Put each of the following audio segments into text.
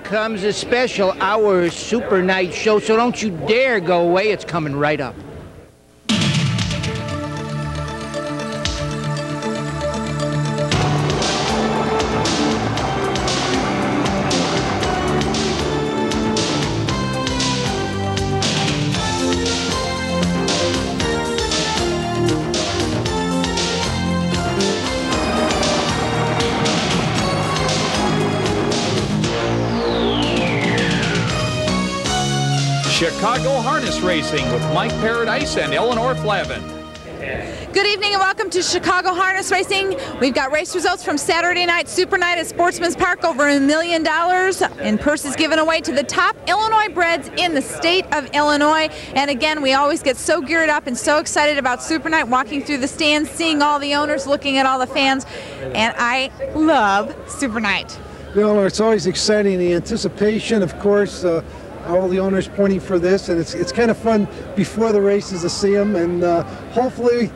comes a special hour Super Night show, so don't you dare go away. It's coming right up. Chicago Harness Racing with Mike Paradise and Eleanor Flavin. Good evening and welcome to Chicago Harness Racing. We've got race results from Saturday night Super Night at Sportsman's Park. Over $1 million in purses given away to the top Illinois breds in the state of Illinois. And again, we always get so geared up and so excited about Super Night, walking through the stands, seeing all the owners, looking at all the fans. And I love Super Night. You know, it's always exciting. The anticipation, of course, all the owners pointing for this, and it's kind of fun before the races to see them, and hopefully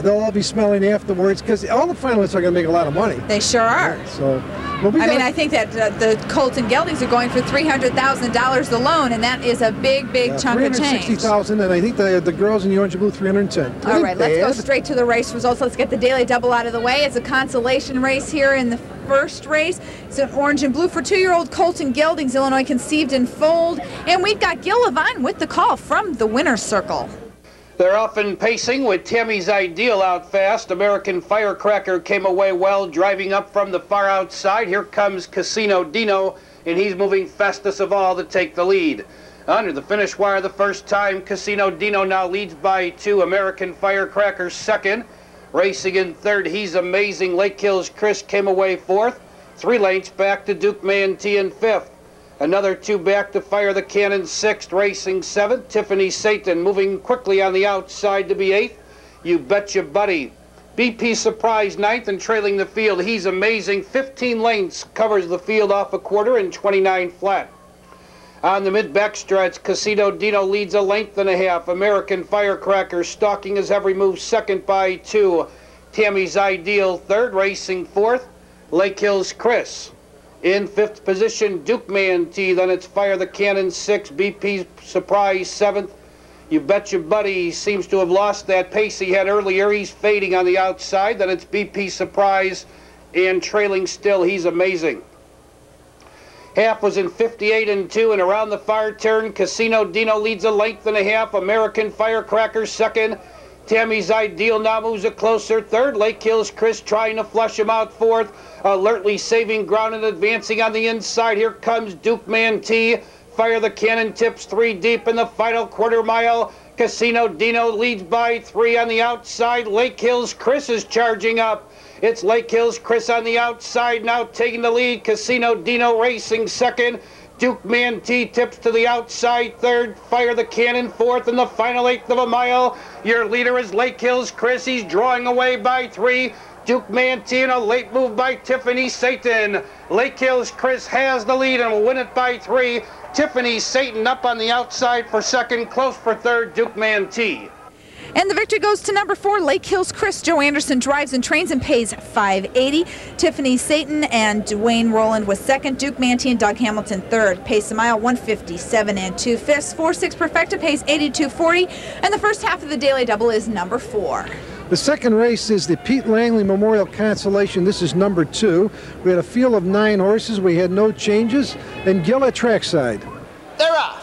they'll all be smelling afterwards, because all the finalists are going to make a lot of money. They sure are. Yeah, so, I think that the Colts and Geldings are going for $300,000 alone, and that is a big chunk of change. $360,000, and I think the girls in the orange and blue $310,000. All right, let's go straight to the race results. Let's get the daily double out of the way. It's a consolation race here in the first race. It's an orange and blue for 2-year-old Colts and Geldings, Illinois conceived and foaled. And we've got Gil Levine with the call from the winner's circle. They're off and pacing with Tammy's Ideal out fast. American Firecracker came away well, driving up from the far outside. Here comes Casino Dino, and he's moving fastest of all to take the lead. Under the finish wire the first time, Casino Dino now leads by 2. American Firecracker second. Racing in third, He's Amazing. Lake Hills Chris came away fourth. 3 lengths back to Duke Mantee in fifth. Another 2 back to Fire the Cannon sixth. Racing seventh, Tiffany Satan moving quickly on the outside to be eighth. You Betcha Buddy. BP Surprise ninth and trailing the field. He's Amazing. 15 lengths covers the field off a quarter and 29 flat. On the mid-back stretch, Casino Dino leads 1.5 lengths. American Firecracker stalking his every move second by 2. Tammy's Ideal third, racing fourth. Lake Hills Chris. In fifth position, Duke Mantee, then it's Fire the Cannon sixth, BP Surprise seventh. You Betcha Buddy seems to have lost that pace he had earlier. He's fading on the outside. Then it's BP Surprise, and trailing still, He's Amazing. Half was in 58 and 2, and around the far turn, Casino Dino leads 1.5 lengths. American Firecracker second. Tammy's Ideal now moves it closer third. Lake Hills Chris trying to flush him out fourth. Alertly saving ground and advancing on the inside. Here comes Duke Mantee. Fire the Cannon tips 3 deep in the final quarter mile. Casino Dino leads by 3 on the outside. Lake Hills Chris is charging up. It's Lake Hills Chris on the outside now taking the lead. Casino Dino racing second. Duke Mantee tips to the outside third. Fire the Cannon fourth in the final 1/8 of a mile. Your leader is Lake Hills Chris. He's drawing away by 3. Duke Mantee and a late move by Tiffany Satan. Lake Hills Chris has the lead and will win it by 3. Tiffany Satan up on the outside for second, close for third, Duke Mantee. And the victory goes to number 4, Lake Hills Chris. Joe Anderson drives and trains and pays $580. Tiffany Satan and Dwayne Rowland was second. Duke Mantee and Doug Hamilton third. Pace a mile 1:57 and 2/5. 4-6 Perfecta pays $82.40. And the first half of the daily double is number 4. The second race is the Pete Langley Memorial Consolation. This is number 2. We had a field of 9 horses. We had no changes. And Gil at trackside. They're off.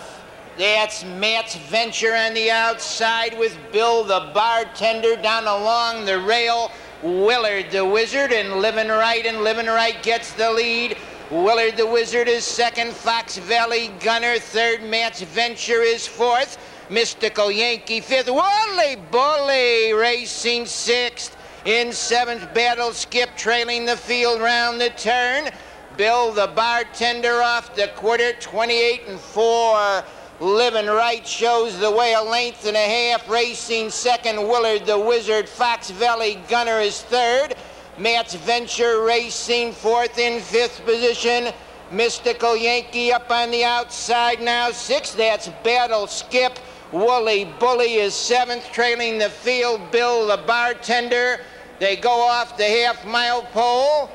That's Matt's Venture on the outside with Bill the bartender down along the rail. Willard the Wizard and Livin' Right gets the lead. Willard the Wizard is second. Fox Valley Gunner third. Matt's Venture is fourth. Mystical Yankee fifth. Wally Bully racing sixth. In seventh, Battle Skip trailing the field round the turn. Bill the bartender off the quarter, 28 and 4. Livin' Right shows the way 1.5 lengths. Racing second, Willard the Wizard. Fox Valley Gunner is third. Matt's Venture racing fourth. In fifth position, Mystical Yankee up on the outside now. Sixth, that's Battle Skip. Wooly Bully is seventh, trailing the field. Bill the bartender. They go off the half-mile pole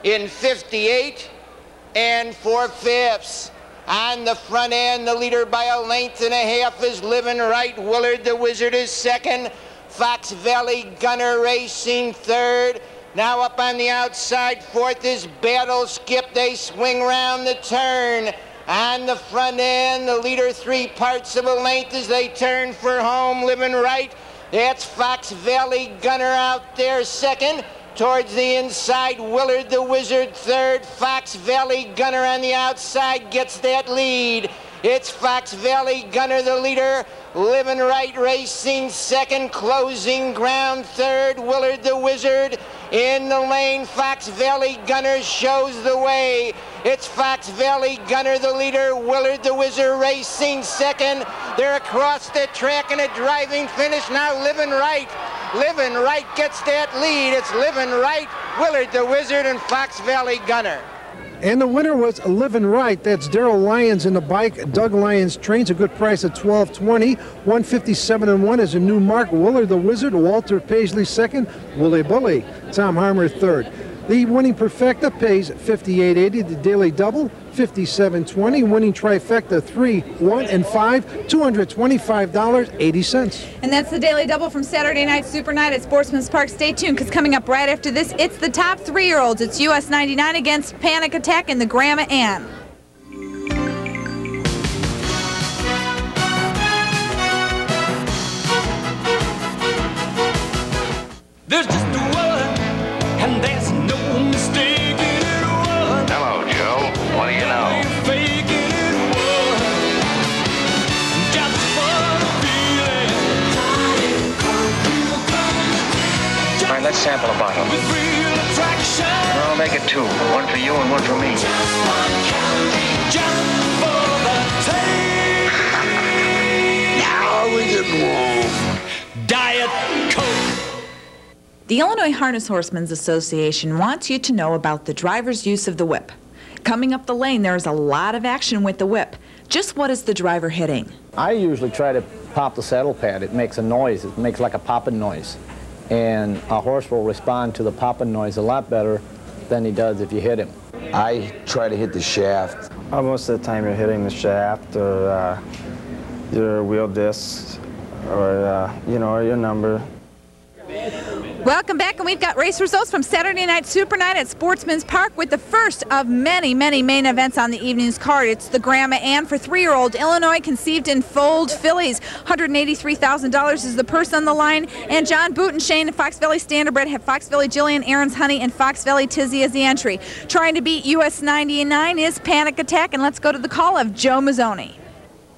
in 58. and 4/5. On the front end, the leader by a length and a half is Living Right. Willard the Wizard is second. Fox Valley Gunner racing third. Now up on the outside, fourth is Battle Skip. They swing round the turn. On the front end, the leader 3/4 of a length as they turn for home. Living Right. That's Fox Valley Gunner out there second. Towards the inside, Willard the Wizard third. Fox Valley Gunner on the outside gets that lead. It's Fox Valley Gunner, the leader. Living Right racing second. Closing ground third. Willard the Wizard in the lane. Fox Valley Gunner shows the way. It's Fox Valley Gunner, the leader. Willard the Wizard racing second. They're across the track in a driving finish now. Living Right. Living Right gets that lead. It's Living Right, Willard the Wizard, and Fox Valley Gunner. And the winner was Living Right. That's Daryl Lyons in the bike. Doug Lyons trains, a good price at $12.20. 157-1 is a new mark. Willard the Wizard, Walter Paisley second, Wooly Bully, Tom Harmer third. The winning perfecta pays $58.80. The daily double, $57.20. Winning trifecta 3, 1, and 5, $225.80. And that's the daily double from Saturday Night Super Night at Sportsman's Park. Stay tuned, because coming up right after this, it's the top 3-year-olds. It's US 99 against Panic Attack and the Grandma Ann. There's just a word, and there's no mistaking it. One. Hello, Joe. What do you know? Faking it. One. Just for the feeling. All right, let's sample a bottle. With real attraction. I'll make it 2. 1 for you and 1 for me. Just one candy. Just for the taste. Now we getting warm. Diet Coke. The Illinois Harness Horsemen's Association wants you to know about the driver's use of the whip. Coming up the lane, there is a lot of action with the whip. Just what is the driver hitting? I usually try to pop the saddle pad. It makes a noise. It makes like a popping noise. And a horse will respond to the popping noise a lot better than he does if you hit him. I try to hit the shaft. Most of the time you're hitting the shaft or your wheel discs or, or your number. Welcome back, and we've got race results from Saturday Night Super Night at Sportsman's Park with the first of many, many main events on the evening's card. It's the Grandma Ann for 3-year-old Illinois Conceived and Foaled fillies. $183,000 is the purse on the line, and John Boot and Shane and Fox Valley Standardbred have Fox Valley Jillian, Aaron's Honey, and Fox Valley Tizzy as the entry. Trying to beat US 99 is Panic Attack, and let's go to the call of Joe Mazzoni.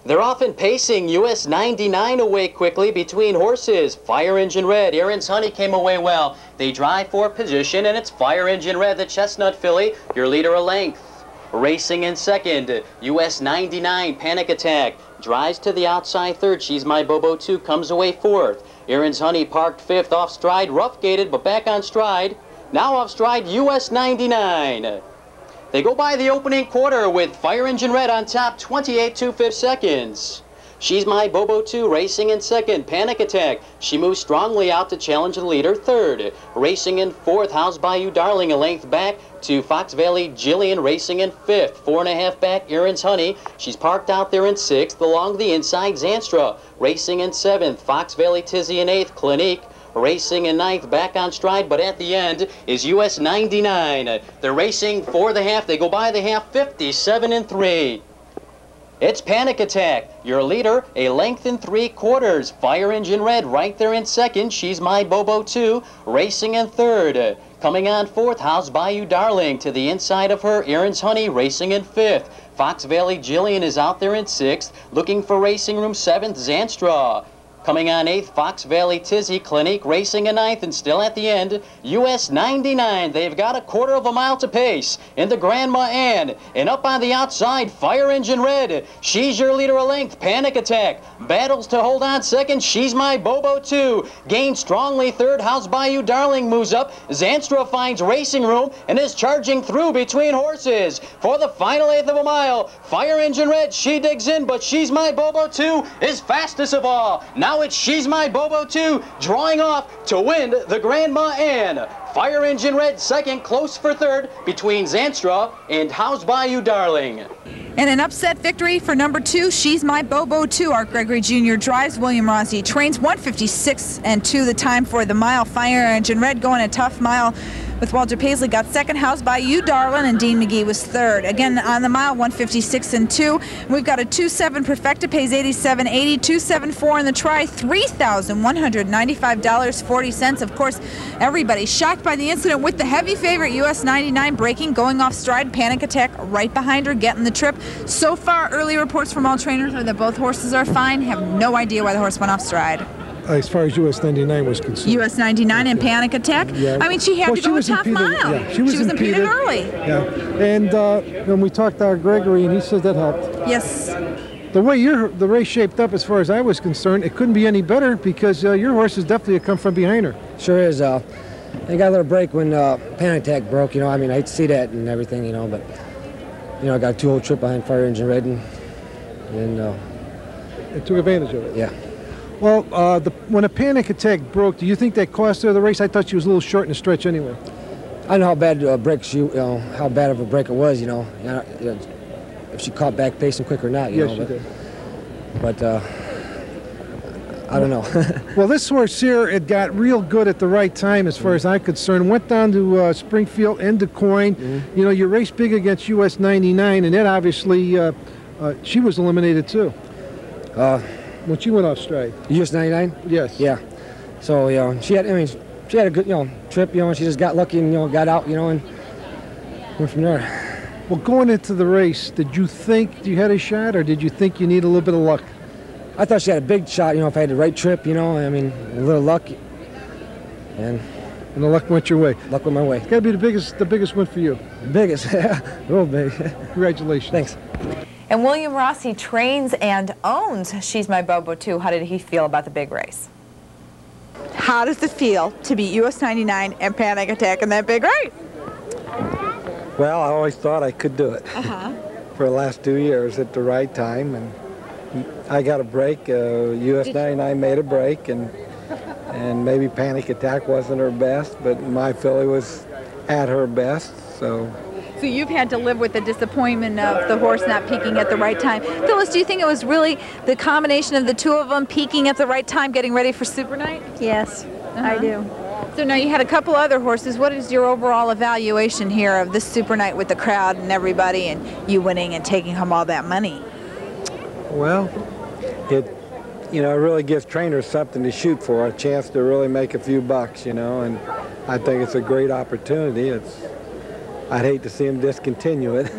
They're often pacing US 99 away quickly between horses. Fire Engine Red, Aaron's Honey came away well. They drive for position, and it's Fire Engine Red, the chestnut filly, your leader a length. Racing in second, US 99, Panic Attack, drives to the outside third. She's My Bobo 2, comes away fourth. Aaron's Honey parked fifth, off stride, rough gated, but back on stride. Now off stride, US 99. They go by the opening quarter with Fire Engine Red on top, 28 2/5 seconds. She's My Bobo 2 racing in second. Panic Attack, she moves strongly out to challenge the leader third. Racing in fourth, How's Bayou Darling a length back to Fox Valley Jillian racing in fifth. 4.5 back, Aaron's Honey. She's parked out there in sixth. Along the inside, Zanstra racing in seventh. Fox Valley Tizzy in eighth. Clinique racing in ninth, back on stride, but at the end is US 99. They're racing for the half. They go by the half, 57 3. It's Panic Attack, your leader, a length and 3/4. Fire Engine Red right there in second. She's My Bobo 2, racing in third. Coming on fourth, How's Bayou Darling. To the inside of her, Aaron's Honey racing in fifth. Fox Valley Jillian is out there in sixth. Looking for racing room seventh, Zanstra. Coming on eighth, Fox Valley Tizzy, Clinique racing in ninth, and still at the end, US 99. They've got a 1/4 mile to pace in the Grandma Ann. And up on the outside, Fire Engine Red. She's your leader a length. Panic Attack battles to hold on second. She's My Bobo 2. Gains strongly third. How's Bayou Darling moves up. Zanstra finds racing room and is charging through between horses. For the final 1/8 of a mile, Fire Engine Red, she digs in, but She's My Bobo 2 is fastest of all. Now Now it's She's My Bobo 2 drawing off to win the Grandma Ann. Fire Engine Red second, close for third between Zanstra and How's By You Darling. And an upset victory for number 2, She's My Bobo 2. Art Gregory Jr. drives, William Rossi trains 1:56 and 2 the time for the mile. Fire Engine Red going a tough mile with Walter Paisley got second. House by You Darlin', and Dean McGee was third. Again on the mile, 1:56 and 2. We've got a 2.7 Perfecta, pays 87.80, 2.74 in the try, $3,195.40. Of course, everybody shocked by the incident with the heavy favorite US 99 braking, going off stride. Panic Attack right behind her, getting the trip. So far, early reports from all trainers are that both horses are fine. Have no idea why the horse went off stride. As far as US 99 was concerned. US 99 and Panic Attack? Yeah. I mean, she had to go a tough mile. Yeah, she was impeded early. Yeah, and when we talked to our Gregory, and he said that helped. Yes. The way the race shaped up, as far as I was concerned, it couldn't be any better because your horse is definitely a come from behind her. Sure is. I got a little break when Panic Attack broke, you know. I mean, I hate to see that and everything, you know, but, you know, I got a 2-hole trip behind Fire Engine Red, and it took advantage of it. Yeah. Well, when a Panic Attack broke, do you think that cost her the race? I thought she was a little short in the stretch anyway. I know how bad a break how bad of a break it was, you know. If she caught back pacing quick or not, you know. Yes, she did. But I don't know. Well, this horse here, it got real good at the right time as far as I'm concerned. Went down to Springfield and Du Quoin. You know, you race big against US 99, and then obviously she was eliminated too. When she went off stride. US 99? Yes. Yeah. So, you know, she had a good, you know, trip, you know, and she just got lucky and, you know, got out, you know, and went from there. Well, going into the race, did you think you had a shot, or did you think you need a little bit of luck? I thought she had a big shot, you know, if I had the right trip, you know, I mean, a little luck. And the luck went your way. Luck went my way. It's got to be the biggest win for you. Biggest, real big. Congratulations. Thanks. And William Rossi trains and owns She's My Bobo 2. How did he feel about the big race? How does it feel to beat US 99 and Panic Attack in that big race? Well, I always thought I could do it for the last 2 years at the right time, and I got a break. US 99 made a break, and maybe Panic Attack wasn't her best, but my filly was at her best, so. So you've had to live with the disappointment of the horse not peaking at the right time. Phyllis, do you think it was really the combination of the two of them peaking at the right time, getting ready for SuperNite? Yes, I do. So now you had a couple other horses. What is your overall evaluation here of this SuperNite with the crowd and everybody and you winning and taking home all that money? Well, it really gives trainers something to shoot for, a chance to really make a few bucks, you know, and I think it's a great opportunity. I'd hate to see them discontinue it.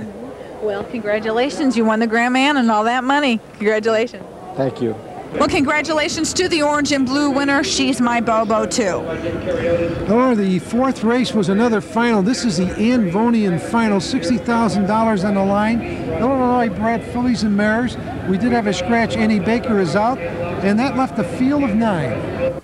Well, congratulations. You won the Grand Man and all that money. Congratulations. Thank you. Well, congratulations to the orange and blue winner. She's My Bobo 2. Oh, the fourth race was another final. This is the Anvonian final, $60,000 on the line. Illinois bred fillies and mares. We did have a scratch. Annie Baker is out, and that left a field of 9.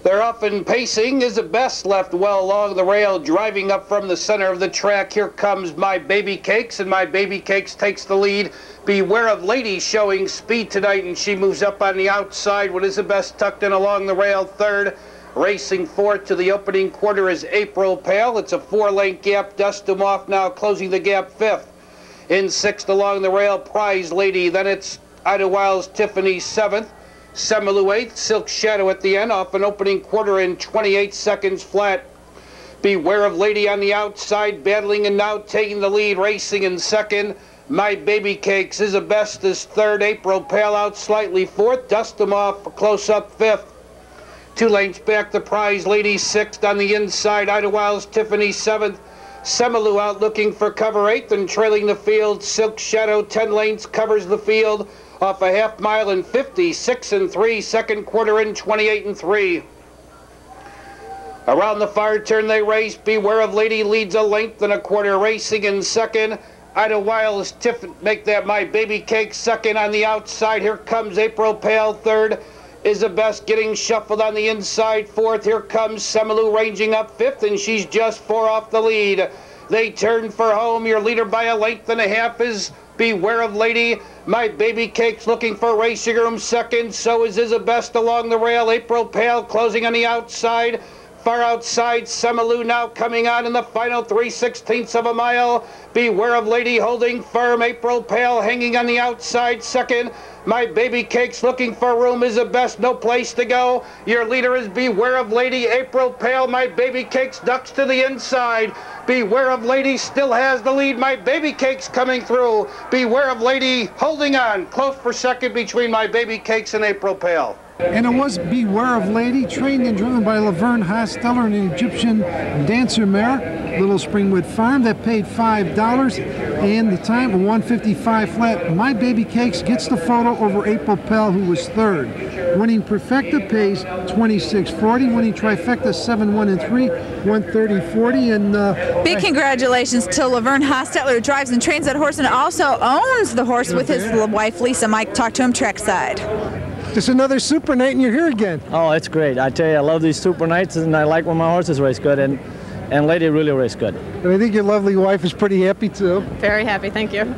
They're often pacing is the best, left well along the rail, driving up from the center of the track. Here comes My Baby Cakes, and My Baby Cakes takes the lead. Beware of Lady showing speed tonight, and she moves up on the outside with Isabest tucked in along the rail third. Racing fourth to the opening quarter is April Pale. It's a 4-length gap. Dust them off now, closing the gap fifth. In sixth along the rail, Prize Lady. Then it's Idlewild Tiffany seventh. Semilu 8th, Silk Shadow at the end, off an opening quarter in 28 seconds flat. Beware of Lady on the outside, battling and now taking the lead, racing in second. My Baby Cakes is the best is third. April Pale out slightly fourth. Dust them off, close up fifth. 2 lengths back, the Prize Lady sixth. On the inside, Idlewild's Tiffany seventh. Semilu out looking for cover eighth and trailing the field. Silk Shadow 10 lengths covers the field. Off a half mile in 56 and 3, second quarter in 28 and 3. Around the far turn they race. Beware of Lady leads a length and a quarter, racing in second. Idlewild's Tiffany make that My Baby Cake second on the outside. Here comes April Pale third. Isabest getting shuffled on the inside fourth. Here comes Semilu ranging up fifth, and she's just 4 off the lead. They turn for home. Your leader by a length and a half is Beware of Lady. My Baby Cake's looking for racing room second. So is Isabest along the rail. April Pale closing on the outside. Far outside, Semaloo now coming on in the final 3/16 of a mile. Beware of Lady holding firm. April Pale hanging on the outside second. My Baby Cake's looking for room. Isabest, no place to go. Your leader is Beware of Lady. April Pale, My Baby Cake's ducks to the inside. Beware of Lady still has the lead. My Baby Cake's coming through. Beware of Lady holding on. Close for second between My Baby Cake's and April Pale. And it was Beware of Lady, trained and driven by Laverne Hosteller, an Egyptian dancer mare, Little Springwood Farm, that paid $5. And the time of 1:55 flat. My Baby Cakes gets the photo over April Pell, who was third. Winning Perfecta pays $26.40. Winning Trifecta 7, 1, and 3, $130.40. And big congratulations to Laverne Hosteller, who drives and trains that horse and also owns the horse with his wife Lisa. Mike, talk to him trackside. Just another Super Night, and you're here again. Oh, it's great. I tell you, I love these Super Nights, and I like when my horses race good, and Lady really race good. And I think your lovely wife is pretty happy, too. Very happy, thank you.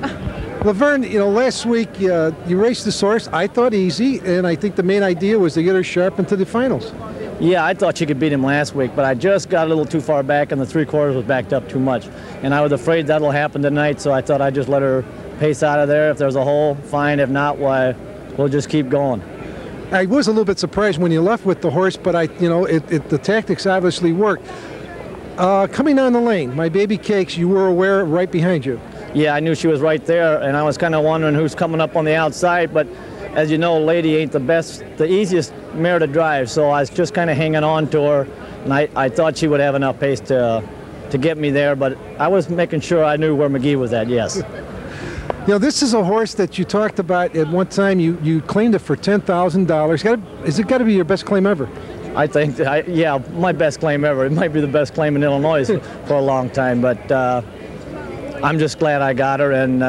Laverne, you know, last week you raced this horse, I thought easy, and I think the main idea was to get her sharp into the finals. Yeah, I thought she could beat him last week, but I just got a little too far back, and the 3/4 was backed up too much. And I was afraid that'll happen tonight, so I thought I'd just let her pace out of there. If there's a hole, fine. If not, why, we'll just keep going. I was a little bit surprised when you left with the horse, but the tactics obviously worked. Coming down the lane, My Baby Cakes, you were aware right behind you. Yeah, I knew she was right there, and I was kind of wondering who's coming up on the outside, but as you know, Lady ain't the easiest mare to drive, so I was just kind of hanging on to her, and I thought she would have enough pace to get me there, but I was making sure I knew where McGee was at, yes. You know, this is a horse that you talked about at one time. You claimed it for $10,000. Is it got to be your best claim ever? I think, yeah, my best claim ever. It might be the best claim in Illinois for a long time, but I'm just glad I got her, and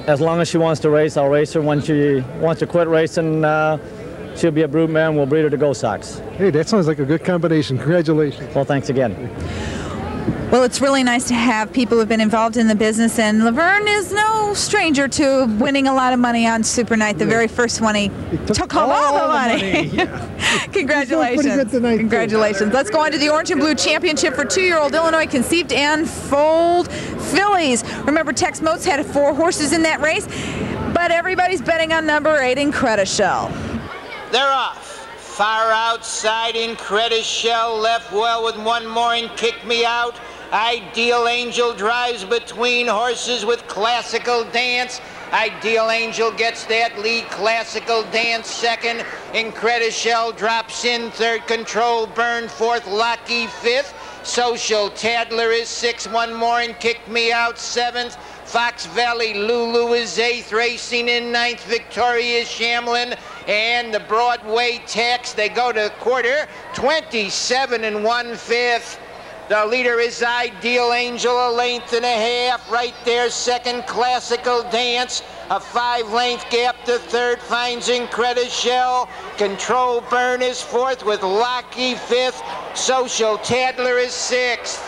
as long as she wants to race, I'll race her. When she wants to quit racing, she'll be a brood mare, and we'll breed her to Go Sox. Hey, that sounds like a good combination. Congratulations. Well, thanks again. Well, it's really nice to have people who've been involved in the business, and Laverne is no stranger to winning a lot of money on Super Night. The very first one, he took home all the money. Yeah. Congratulations. Pretty good tonight, congratulations. Let's go on to the Orange and Blue Championship for 2-year-old Illinois conceived and foaled fillies. Remember, Tex Moats had 4 horses in that race, but everybody's betting on number 8, Incredishell. They're off. Far outside, Incredishell left well with one more and Kick Me Out. Ideal Angel drives between horses with Classical Dance. Ideal Angel gets that lead. Classical Dance second. Incredishell drops in third. Control Burn fourth. Locky fifth. Social Tadler is 6. One more and Kick Me Out 7th. Fox Valley Lulu is 8th. Racing in 9th. Victoria Shamlin and the Broadway Tax. They go to quarter. 27 1/5. The leader is Ideal Angel, a 1.5 lengths. Right there, second, Classical Dance. A 5-length gap to third finds Incredishell. Control Burn is 4th with Locky 5th. Social Tadler is 6th.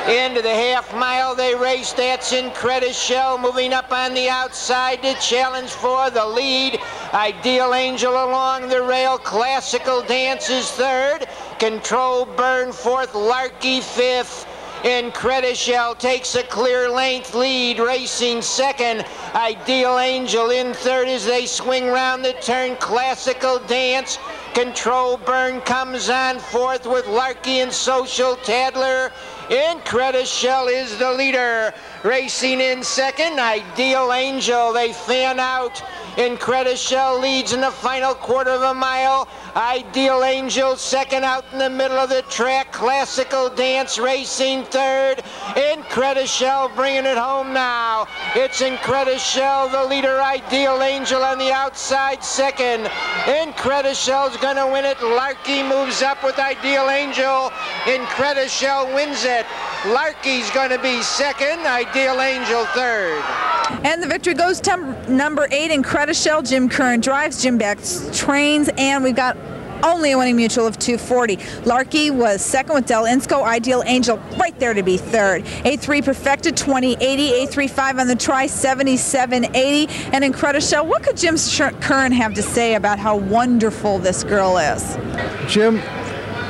Into the half-mile they race. That's Incredishell moving up on the outside to challenge for the lead. Ideal Angel along the rail. Classical Dance is 3rd. Control Burn 4th. Larky 5th. Incredishell takes a clear length lead. Racing 2nd. Ideal Angel in 3rd as they swing round the turn. Classical Dance. Control Burn comes on 4th with Larky and Social Tadler. Incredishell is the leader. Racing in 2nd, Ideal Angel. They fan out. Incredishell leads in the final quarter of a mile. Ideal Angel 2nd out in the middle of the track. Classical Dance racing 3rd. Incredishell bringing it home now. It's Incredishell, the leader. Ideal Angel on the outside 2nd. Incredishell's going to win it. Larky moves up with Ideal Angel. Incredishell wins it. Larky's going to be 2nd. Ideal Angel 3rd. And the victory goes to number 8, Incredishell. Jim Curran drives, Jim Bax trains, and we've got only a winning mutual of 240. Larky was second with Del Insco. Ideal Angel right there to be third. A3 perfected 2080. A35 on the try 7780. And Incredishell, what could Jim Curran have to say about how wonderful this girl is? Jim,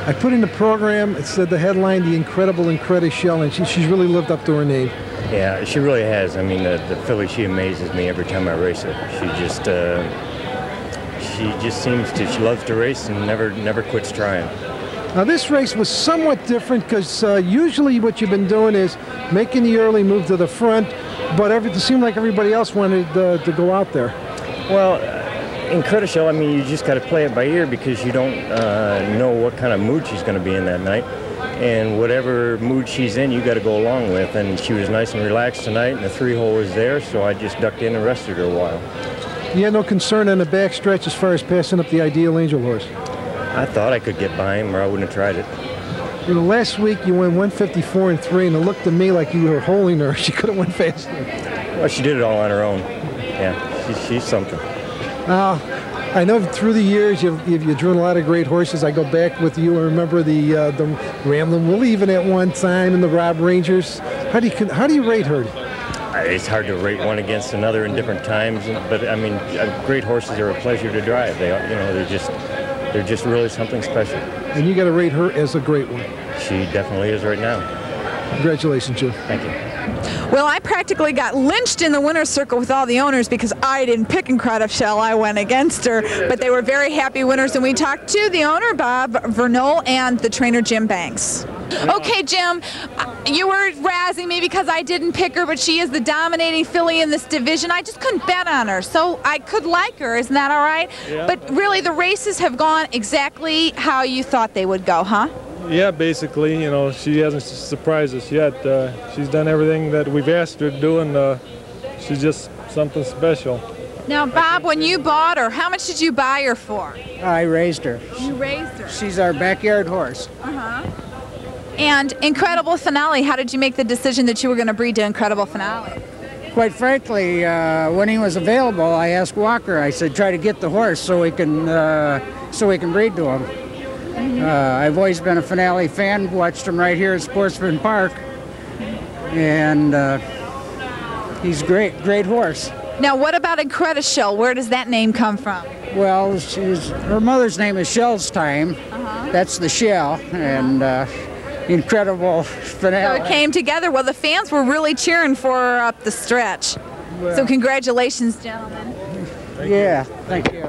I put in the program, it said the headline, The Incredible Incredishell, and she's really lived up to her name. Yeah, she really has. I mean, the filly, she amazes me every time I race her. She just seems to, she loves to race and never quits trying. Now this race was somewhat different because usually what you've been doing is making the early move to the front, but it seemed like everybody else wanted to go out there. Well, in Incredishell, I mean, you just got to play it by ear because you don't know what kind of mood she's going to be in that night. And whatever mood she's in, you got to go along with. And she was nice and relaxed tonight, and the 3-hole was there, so I just ducked in and rested her a while. You had no concern on the back stretch as far as passing up the Ideal Angel horse? I thought I could get by him, or I wouldn't have tried it. You know, last week you went 154 and 3, and it looked to me like you were holding her. She could have went faster. Well, she did it all on her own. Yeah, she's something. I know through the years you've driven a lot of great horses. I go back with you. I remember the Ramblin' Willie even at one time, and the Rob Rangers. How do you rate her? It's hard to rate one against another in different times, but I mean, great horses are a pleasure to drive. They're just really something special. And you got to rate her as a great one. She definitely is right now. Congratulations, Jim. Thank you. Well, I practically got lynched in the winner's circle with all the owners because I didn't pick Incredishell. I went against her, but they were very happy winners. And we talked to the owner, Bob Vernol, and the trainer, Jim Banks. Okay, Jim, you were razzing me because I didn't pick her, but she is the dominating filly in this division. I just couldn't bet on her, so I could like her. Isn't that all right? Yeah. But really, the races have gone exactly how you thought they would go, huh? Yeah, basically, you know, she hasn't surprised us yet. She's done everything that we've asked her to do, and she's just something special. Now, Bob, when you bought her, how much did you buy her for? I raised her. You raised her? She's our backyard horse. Uh-huh. And Incredible Finale, how did you make the decision that you were going to breed to Incredible Finale? Quite frankly, when he was available, I asked Walker, I said, try to get the horse so we can breed to him. I've always been a Finale fan, watched him right here at Sportsman Park, and he's great horse. Now, what about Incredishell? Where does that name come from? Well, her mother's name is Shell's Time. That's the shell, and Incredible Finale. So it came together. Well, the fans were really cheering for her up the stretch. Well, so congratulations, gentlemen. Yeah, thank you.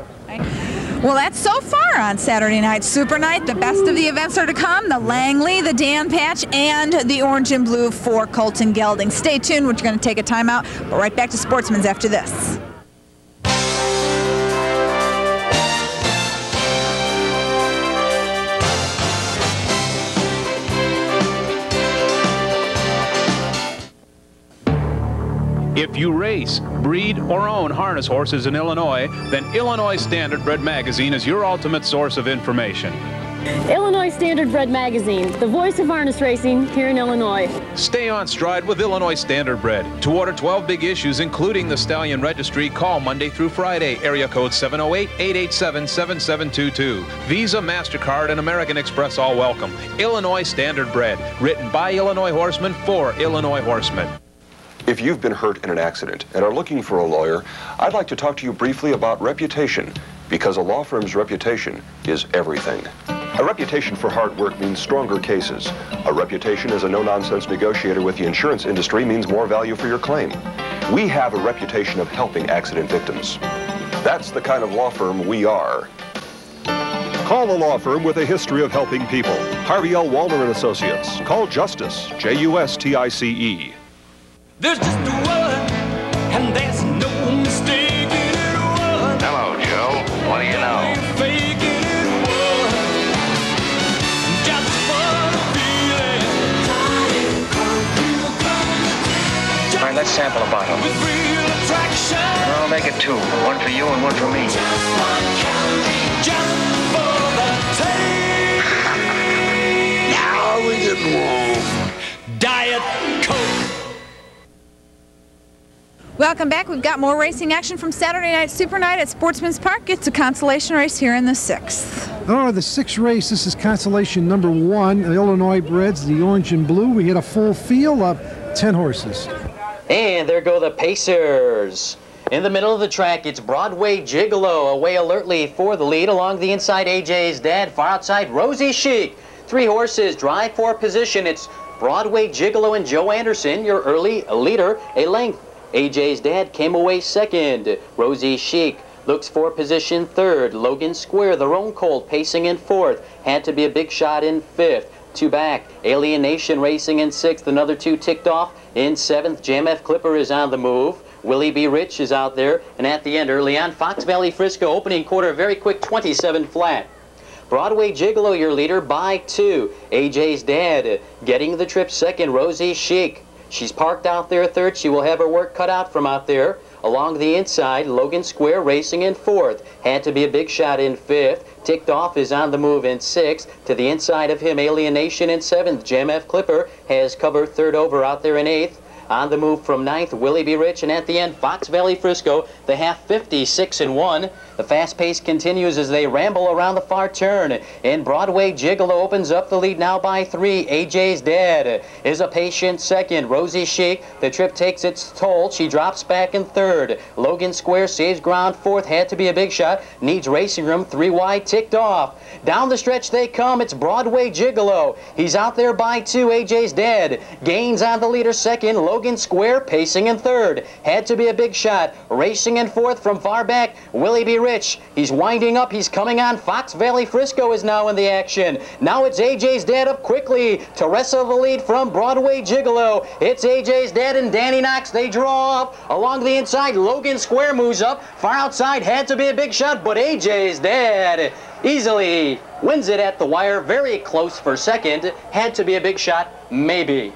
Well, that's so far on Saturday Night Super Night. The best of the events are to come. The Langley, the Dan Patch, and the Orange and Blue for Colton Gelding. Stay tuned. We're going to take a timeout. But right back to Sportsman's after this. If you race, breed, or own harness horses in Illinois, then Illinois Standardbred Magazine is your ultimate source of information. Illinois Standardbred Magazine, the voice of harness racing here in Illinois. Stay on stride with Illinois Standardbred. To order 12 big issues, including the Stallion Registry, call Monday through Friday, area code 708-887-7722. Visa, MasterCard, and American Express all welcome. Illinois Standardbred, written by Illinois horsemen for Illinois horsemen. If you've been hurt in an accident and are looking for a lawyer, I'd like to talk to you briefly about reputation, because a law firm's reputation is everything. A reputation for hard work means stronger cases. A reputation as a no-nonsense negotiator with the insurance industry means more value for your claim. We have a reputation of helping accident victims. That's the kind of law firm we are. Call a law firm with a history of helping people. Harvey L. Walner and Associates. Call Justice, Justice. There's just a word, and there's no mistaking it. Hello, Joe. What do you know? Faking it was just for the feeling. All right, let's sample a bottle. With real attraction. I'll make it 2. 1 for you and 1 for me. Just one candy, just for the taste. Now we getting wrong. Diet Coke. Welcome back. We've got more racing action from Saturday Night Super Night at Sportsman's Park. It's a consolation race here in the 6th. Oh, the 6th race. This is consolation number 1. The Illinois breds, the orange and blue. We get a full field of 10 horses. And there go the Pacers. In the middle of the track, it's Broadway Gigolo away alertly for the lead. Along the inside, AJ's Dad. Far outside, Rosie Chic. 3 horses drive for position. It's Broadway Gigolo and Joe Anderson, your early leader, a length. AJ's Dad came away second. Rosie Chic looks for position 3rd. Logan Square, the Roan Colt, pacing in 4th. Had to be a big shot in 5th. 2 back. Alienation racing in 6th. Another 2 ticked off in 7th. Jam F. Clipper is on the move. Willie B. Rich is out there. And at the end, early on, Fox Valley Frisco, opening quarter, very quick, 27 flat. Broadway Gigolo, your leader, by 2. AJ's Dad getting the trip second. Rosie Chic. She's parked out there 3rd. She will have her work cut out from out there. Along the inside, Logan Square racing in 4th. Had to be a big shot in 5th. Ticked off is on the move in 6th. To the inside of him, Alienation in 7th. Jam F. Clipper has covered 3rd over out there in 8th. On the move from 9th, Willie B. Rich, and at the end, Fox Valley Frisco, the half 56-1. The fast pace continues as they ramble around the far turn. And Broadway Gigolo opens up the lead now by 3. AJ's Dad is a patient second. Rosie Chic, the trip takes its toll. She drops back in 3rd. Logan Square saves ground 4th. Had to be a big shot. Needs racing room. 3 wide, ticked off. Down the stretch they come. It's Broadway Gigolo. He's out there by 2. AJ's Dad gains on the leader second. Logan Square pacing in 3rd. Had to be a big shot. Racing in 4th from far back. Willie B. Rich. He's winding up. He's coming on. Fox Valley Frisco is now in the action. Now it's AJ's Dad up quickly to wrestle the lead from Broadway Gigolo. It's AJ's Dad and Danny Knox. They draw up. Along the inside, Logan Square moves up. Far outside, had to be a big shot, but AJ's Dad easily wins it at the wire. Very close for second. Had to be a big shot, maybe.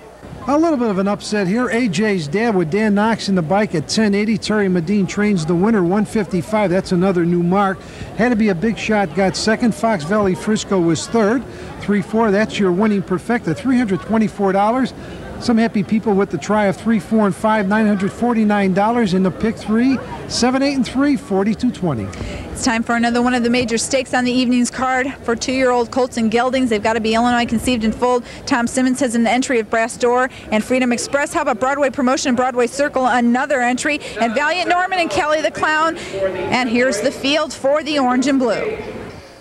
A little bit of an upset here. AJ's Dad with Dan Knox in the bike at 1080. Terry Medine trains the winner, 155. That's another new mark. Had to be a big shot, got second. Fox Valley Frisco was 3rd. 3-4, that's your winning perfecta, $324. Some happy people with the try of 3, 4, and 5, $949. In the pick 3, 7, 8, and 3, $42.20. It's time for another one of the major stakes on the evening's card for 2-year-old colts and geldings. They've got to be Illinois conceived and foaled. Tom Simmons has an entry of Brass Door and Freedom Express. How about Broadway Promotion and Broadway Circle? Another entry. And Valiant Norman and Kelly the Clown. And here's the field for the orange and blue.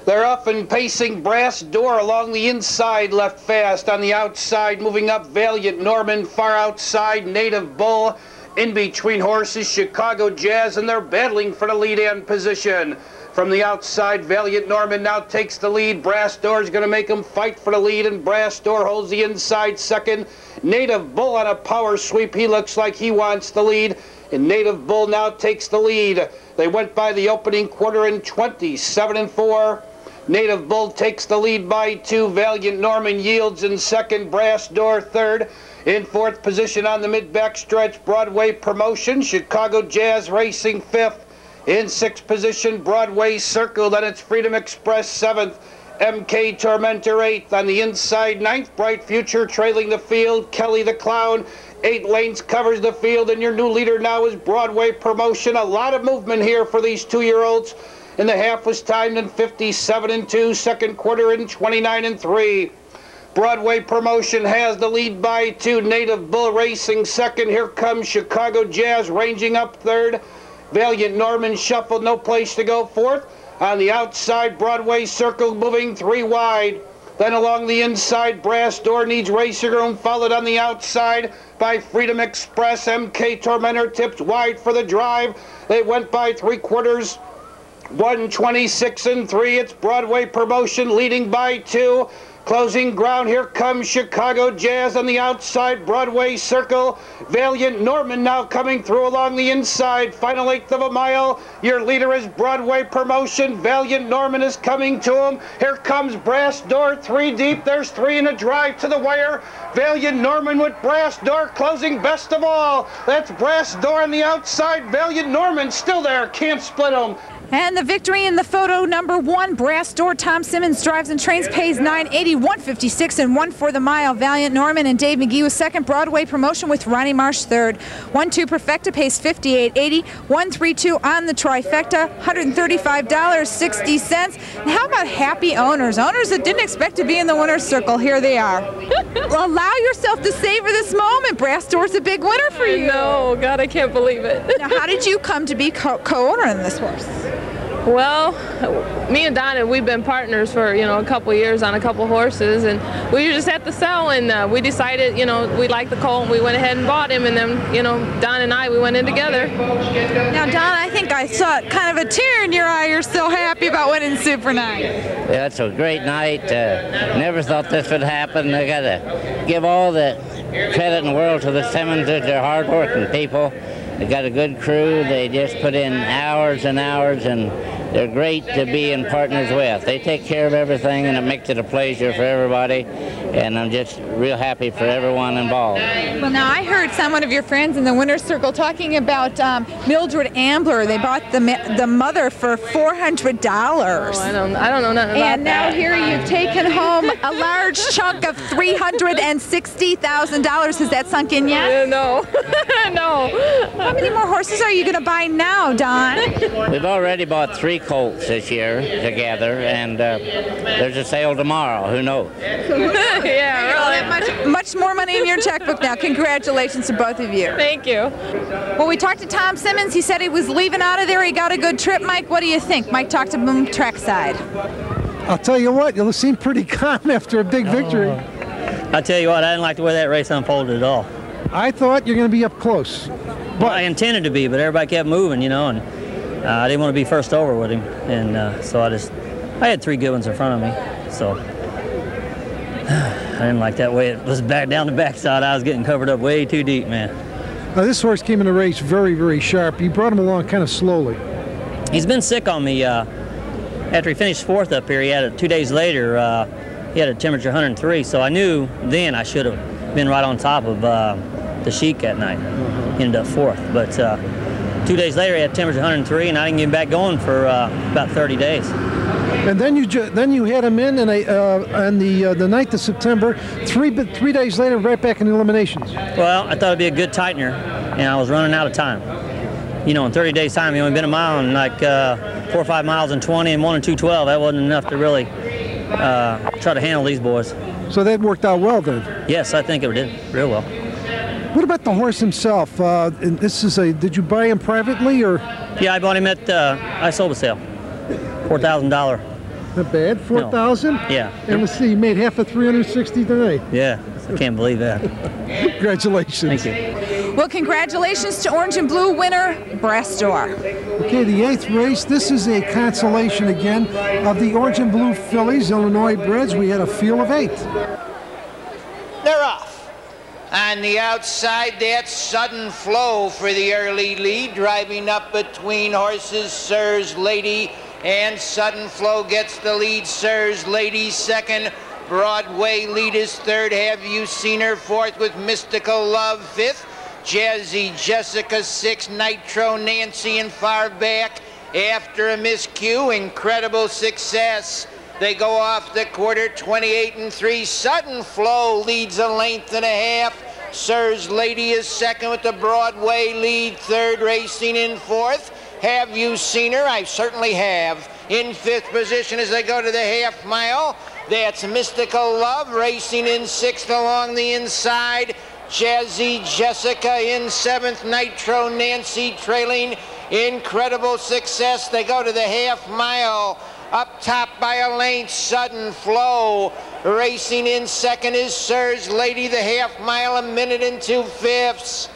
They're up and pacing. Brass Door along the inside, left fast. On the outside, moving up, Valiant Norman. Far outside, Native Bull. In between horses, Chicago Jazz, and they're battling for the lead-in position. From the outside, Valiant Norman now takes the lead. Brass Door is going to make him fight for the lead, and Brass Door holds the inside second. Native Bull on a power sweep. He looks like he wants the lead, and Native Bull now takes the lead. They went by the opening quarter in 27-4. Native Bull takes the lead by 2. Valiant Norman yields in second. Brass Door 3rd. In 4th position on the mid-back stretch, Broadway Promotion. Chicago Jazz racing 5th. In 6th position, Broadway Circle. Then it's Freedom Express 7th. MK Tormentor 8th. On the inside, 9th, Bright Future trailing the field. Kelly the Clown. 8 lanes covers the field, and your new leader now is Broadway Promotion. A lot of movement here for these 2-year-olds. And the half was timed in 57-2, second quarter in 29-3. Broadway Promotion has the lead by 2. Native Bull racing second. Here comes Chicago Jazz ranging up 3rd. Valiant Norman shuffled, no place to go 4th. On the outside, Broadway Circle moving 3 wide. Then along the inside, Brass Door needs racing room, followed on the outside by Freedom Express. MK Tormentor tipped wide for the drive. They went by 3/4. 126-3. It's Broadway Promotion leading by 2. Closing ground, here comes Chicago Jazz on the outside, Broadway Circle. Valiant Norman now coming through along the inside, final 1/8 of a mile. Your leader is Broadway Promotion. Valiant Norman is coming to him. Here comes Brass Door, 3 deep. There's 3 in a drive to the wire. Valiant Norman with Brass Door closing best of all. That's Brass Door on the outside. Valiant Norman still there, can't split him. And the victory in the photo number 1, brass door, Tom Simmons drives and trains, pays $9.80, $156 and 1 for the mile. Valiant Norman and Dave McGee was second. Broadway Promotion with Ronnie Marsh third. 1-2 Perfecta pays $58.80. 1-3-2 on the trifecta, $135.60. And how about happy owners? Owners that didn't expect to be in the winner's circle, here they are. Allow yourself to savor this moment. Brass door's a big winner for you. No, God, I can't believe it. Now, how did you come to be co-owner in this horse? Well, me and Donna, we've been partners for, a couple years on a couple horses, and we were just at the sale, and we decided, we liked the colt, and we went ahead and bought him, and then, Don and I, we went in together. Now, Don, I think I saw kind of a tear in your eye. You're so happy about winning SuperNite. Yeah, it's a great night. Never thought this would happen. I got to give all the credit in the world to the Simmonses. They're hard-working people. They got a good crew. They just put in hours and hours, and they're great to be in partners with. They take care of everything, and it makes it a pleasure for everybody, and I'm just real happy for everyone involved. Well, now, I heard someone of your friends in the winner's circle talking about Mildred Ambler. They bought the mother for $400. Oh, I don't know nothing about and now that. Here you've taken home a large chunk of $360,000. Has that sunk in yet? No. No. How many more horses are you going to buy now, Don? We've already bought 3 colts this year together, and there's a sale tomorrow. Who knows? Yeah, really. Much more money in your checkbook now. Congratulations to both of you. Thank you. Well, we talked to Tom Simmons. He said he was leaving out of there. He got a good trip. Mike, what do you think? Mike talked to him trackside. I'll tell you what, you'll seem pretty calm after a big victory. I tell you what, I didn't like the way that race unfolded at all. I thought you're going to be up close. But I intended to be, but everybody kept moving, and I didn't want to be first over with him, and so I had 3 good ones in front of me, so I didn't like that way it was back down the backside. I was getting covered up way too deep, man. Now, this horse came in the race very, very sharp. You brought him along kind of slowly. He's been sick on me. After he finished 4th up here, he had 2 days later, he had a temperature 103, so I knew then I should have been right on top of the Sheik that night. He ended up 4th, but 2 days later he had temperature 103, and I didn't get him back going for about 30 days. And then you had him in, and on the 9th of September, 3 days later, right back in the eliminations. Well, I thought it'd be a good tightener, and I was running out of time. In 30 days' time, he only been a mile and like 4 or 5 miles in 20 and 1 and 2:12. That wasn't enough to really try to handle these boys. So that worked out well then? Yes, I think it did real well. What about the horse himself? Did you buy him privately or? Yeah, I bought him at I sold a sale, $4,000. Not bad, 4,000. No. Yeah. And let's see, you made half of 360 tonight. Yeah, I can't believe that. Congratulations. Thank you. Well, congratulations to Orange and Blue winner Brass Door. Okay, the 8th race. This is a consolation again of the Orange and Blue fillies, Illinois breds. We had a field of 8. They're off. On the outside, that Sudden Flow for the early lead, driving up between horses Sirs Lady and Sudden Flow gets the lead. Sirs Lady second. Broadway lead is third. Have You Seen Her fourth with Mystical Love fifth. Jazzy Jessica sixth. Nitro Nancy in far back. After a miscue, Incredible Success. They go off the quarter, 28 and 3. Sudden Flow leads a length and a half. Sirs Lady is second with the Broadway lead. Third, racing in fourth. Have You Seen Her? I certainly have. In fifth position as they go to the half mile. That's Mystical Love racing in sixth along the inside. Jazzy Jessica in seventh. Nitro Nancy trailing Incredible Success. They go to the half mile. Up top by a length, Sudden Flow. Racing in second is Sirs Lady, the half mile, 1 minute and 2/5.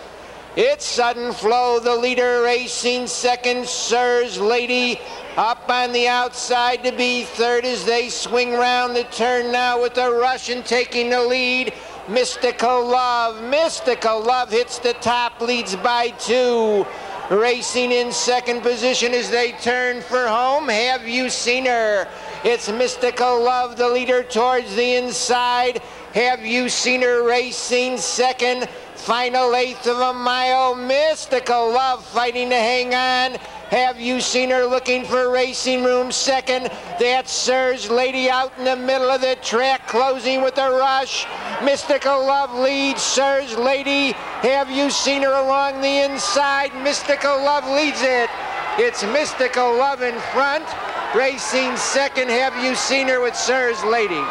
It's Sudden Flow, the leader, racing second, Sirs Lady. Up on the outside to be third as they swing round the turn now with the Russian taking the lead. Mystical Love. Mystical Love hits the top, leads by 2. Racing in second position as they turn for home. Have You Seen Her? It's Mystical Love, the leader, towards the inside. Have you seen her racing second? Final eighth of a mile. Mystical Love fighting to hang on. Have you seen her looking for racing room second? That's Surge Lady out in the middle of the track, closing with a rush. Mystical Love leads Surge Lady. Have you seen her along the inside? Mystical Love leads it. It's Mystical Love in front. Racing second, have you seen her with Surge Lady?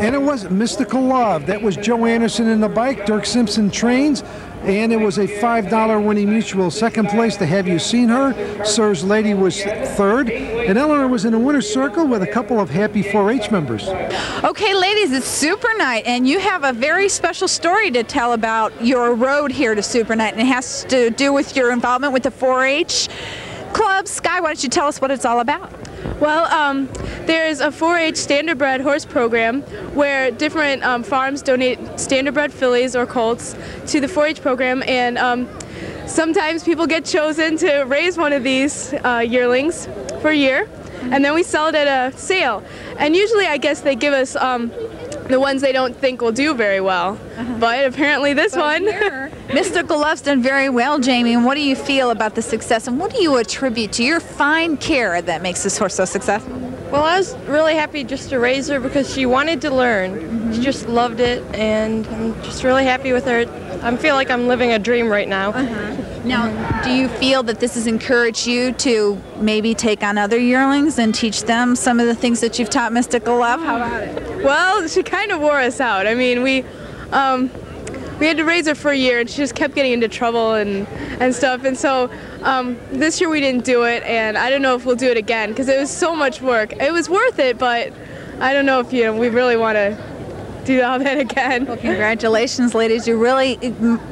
And it wasn't Mystical Love. That was Joe Anderson in the bike, Dirk Simpson trains, and it was a $5 winning mutual. Second place to Have You Seen Her. Surge Lady was third. And Eleanor was in the winner's circle with a couple of happy 4-H members. Okay, ladies, it's Super Night, and you have a very special story to tell about your road here to Super Night, and it has to do with your involvement with the 4-H club. Sky, why don't you tell us what it's all about? Well, there's a 4-H standardbred horse program where different farms donate standardbred fillies or colts to the 4-H program, and sometimes people get chosen to raise one of these yearlings for a year, and then we sell it at a sale. And usually I guess they give us the ones they don't think will do very well. But apparently this one. Mystical Love's done very well, Jamie. And what do you feel about the success? And what do you attribute to your fine care that makes this horse so successful? Well, I was really happy just to raise her because she wanted to learn. She just loved it, and I'm just really happy with her. I feel like I'm living a dream right now. Now, do you feel that this has encouraged you to maybe take on other yearlings and teach them some of the things that you've taught Mystical Love? How about it? Well, she kind of wore us out. I mean, we had to raise her for a year, and she just kept getting into trouble and stuff. And so this year we didn't do it, and I don't know if we'll do it again because it was so much work. It was worth it, but I don't know if we really want to do all that again. Well, congratulations, ladies. You're really